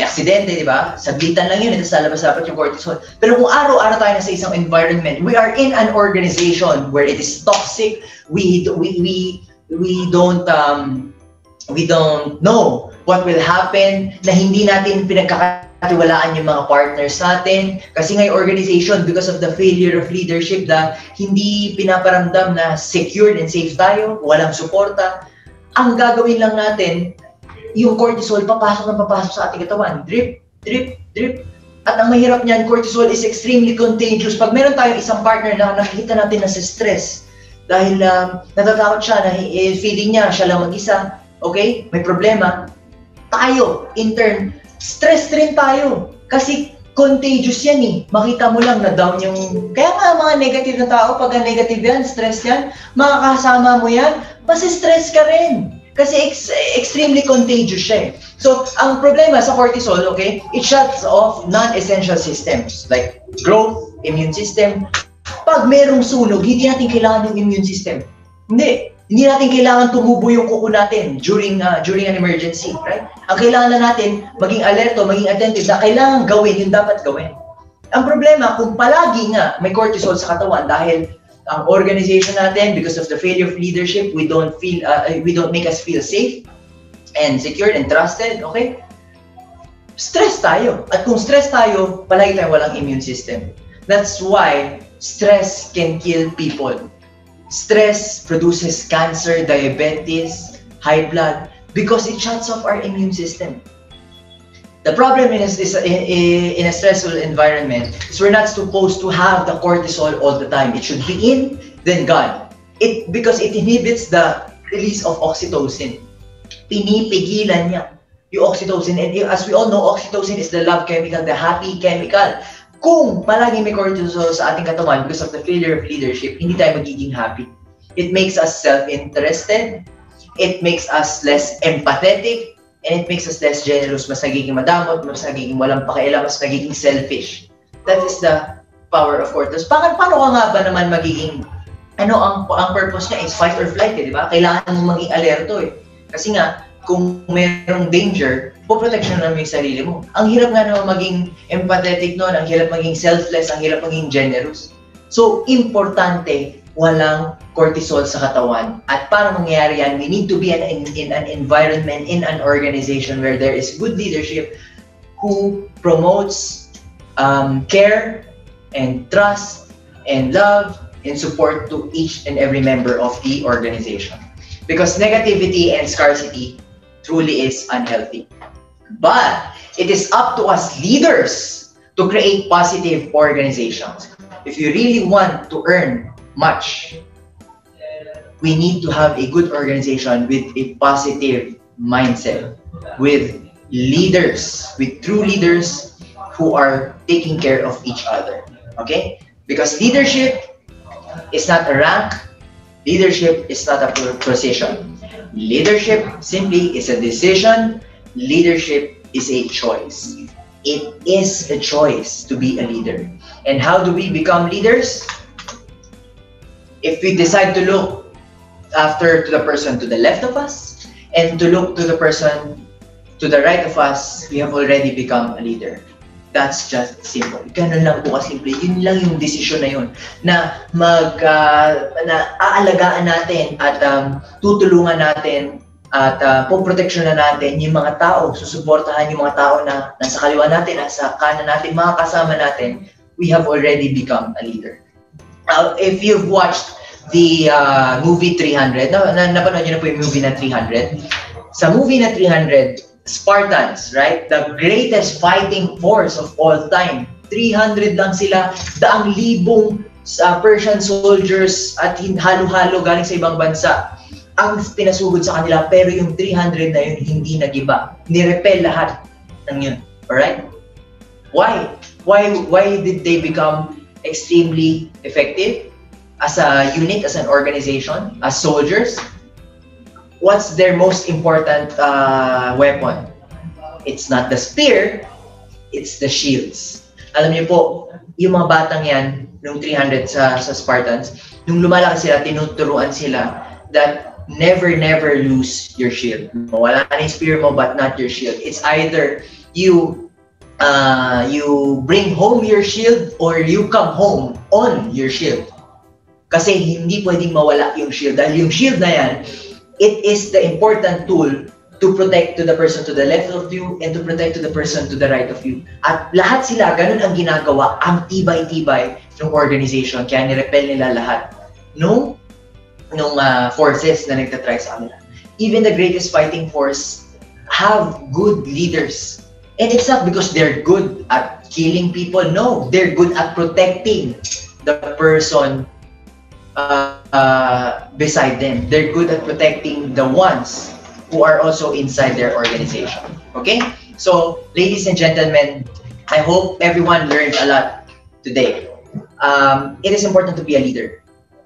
aksidente, di ba? Saglitan lang yun, ito sa labas dapat yung cortisol. Pero kung araw-araw tayo na sa isang environment, we are in an organization where it is toxic, we don't know what will happen, na hindi natin pinagkakatiwalaan yung mga partners natin. Kasi ngayong organization, because of the failure of leadership, na hindi pinaparamdam na secured and safe tayo, walang suporta, ang gagawin lang natin, yung cortisol, papasok na papasok sa ating katawan. Drip, drip, drip. At ang mahirap niyan, cortisol is extremely contagious. Pag meron tayong isang partner na nakikita natin na sa stress, dahil natatakot siya, na feeling niya, siya lang mag-isa, okay, may problema, tayo, in turn, stress rin tayo. Kasi contagious yan eh. Makita mo lang na down yung... Kaya nga mga negative na tao, pag negative yan, stress yan, makakasama mo yan, masi-stress ka rin. Kasi extremely contagious siya eh. So, ang problema sa cortisol, okay, it shuts off non-essential systems like growth, immune system. Pag merong sunog, hindi natin kailangan yung immune system. Hindi natin kailangan tumubo yung kuko natin during an emergency, right? Ang kailangan na natin, maging alerto, maging attentive, na kailangan gawin yung dapat gawin. Ang problema, kung palagi nga may cortisol sa katawan dahil ang organization natin, because of the failure of leadership, we don't make us feel safe and secured and trusted, okay? Stress tayo. At kung stress tayo, palagi tayo walang immune system. That's why stress can kill people. Stress produces cancer, diabetes, high blood, because it shuts off our immune system. The problem in a stressful environment is we're not supposed to have the cortisol all the time. It should be in, then gone. Because it inhibits the release of oxytocin. Pinipigilan niya yung oxytocin. And as we all know, oxytocin is the love chemical, the happy chemical. Kung palagi may cortisol sa ating katawan because of the failure of leadership, hindi tayo magiging happy. It makes us self-interested. It makes us less empathetic. And it makes us less generous, mas nagiging madamot, mas nagiging walang pakialam, mas nagiging selfish. That is the power of cortisol. Paano ka nga ba naman magiging, ang purpose niya is fight or flight, di ba? Kailangan mong maging alerto eh. Kasi nga, kung mayroong danger, poprotection naman yung sarili mo. Ang hirap nga naman maging empathetic noon, ang hirap maging selfless, ang hirap maging generous. So, importante, walang cortisol sa katawan. At para mangyari yan, we need to be in an environment, in an organization where there is good leadership who promotes care and trust and love and support to each and every member of the organization. Because negativity and scarcity truly is unhealthy. But it is up to us leaders to create positive organizations. If you really want to earn much, we need to have a good organization with a positive mindset, with leaders, with true leaders who are taking care of each other. Okay? Because leadership is not a rank, leadership is not a position. Leadership simply is a decision, leadership is a choice. It is a choice to be a leader. And how do we become leaders? If we decide to look to the person to the left of us and to look to the person to the right of us, we have already become a leader. That's just simple. Ganun lang po kasimple. Yun lang yung desisyon na yun na aalagaan natin at tutulungan natin at poproteksyonan natin yung mga tao, susuportahan yung mga tao na nasa kaliwa natin, nasa kanan natin, mga kasama natin. We have already become a leader. If you've watched the movie 300, napanood nyo na po yung movie na 300. Sa movie na 300, Spartans, right? The greatest fighting force of all time. 300 lang sila, daang libong Persian soldiers at halo-halo galing sa ibang bansa ang pinasugod sa kanila, pero yung 300 na yun hindi nagiba. Nirepel lahat ng yun. Alright? Why? Why did they become extremely effective as a unit, as an organization, as soldiers? What's their most important weapon? It's not the spear, it's the shields. Alam niyo po, yung mga batang yan, nung 300 sa Spartans, nung lumalaki sila, tinuturuan sila that never lose your shield. Wala na yung spear mo but not your shield. It's either you bring home your shield or you come home on your shield. Kasi hindi pwedeng mawala yung shield. Dahil yung shield na yan, it is the important tool to protect to the person to the left of you and to protect to the person to the right of you. At lahat sila, ganun ang ginagawa, ang tibay-tibay ng organization. Kaya nirepel nila lahat nung forces na nagtatry sa kanila. Even the greatest fighting force have good leaders. And it's not because they're good at killing people. No, they're good at protecting the person beside them. They're good at protecting the ones who are also inside their organization. Okay? So, ladies and gentlemen, I hope everyone learned a lot today. It is important to be a leader.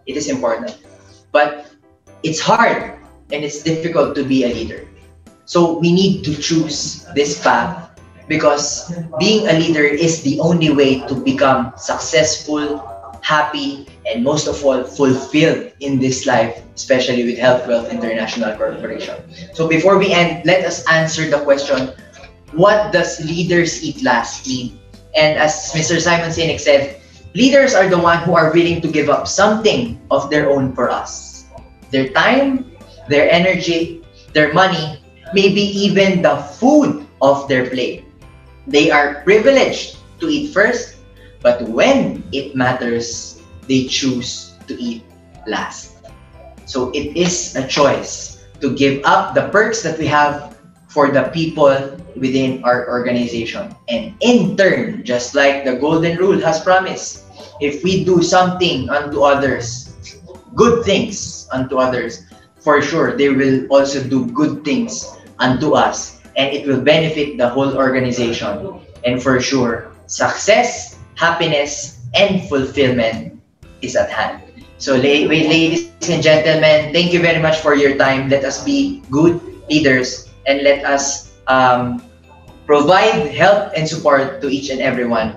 It is important. But it's hard and it's difficult to be a leader. So, we need to choose this path because being a leader is the only way to become successful, happy, and most of all, fulfilled in this life, especially with Health Wealth International Corporation. So before we end, let us answer the question, what does leaders eat last mean? And as Mr. Simon Sinek said, leaders are the ones who are willing to give up something of their own for us. Their time, their energy, their money, maybe even the food of their plate. They are privileged to eat first, but when it matters, they choose to eat last. So it is a choice to give up the perks that we have for the people within our organization. And in turn, just like the golden rule has promised, if we do something unto others, good things unto others, for sure they will also do good things unto us, and it will benefit the whole organization. And for sure, success, happiness, and fulfillment is at hand. So ladies and gentlemen, thank you very much for your time. Let us be good leaders and let us provide help and support to each and everyone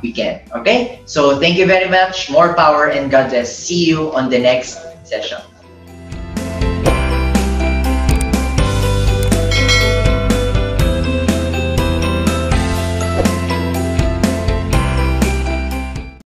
we can. Okay? So thank you very much. More power and God bless. See you on the next session.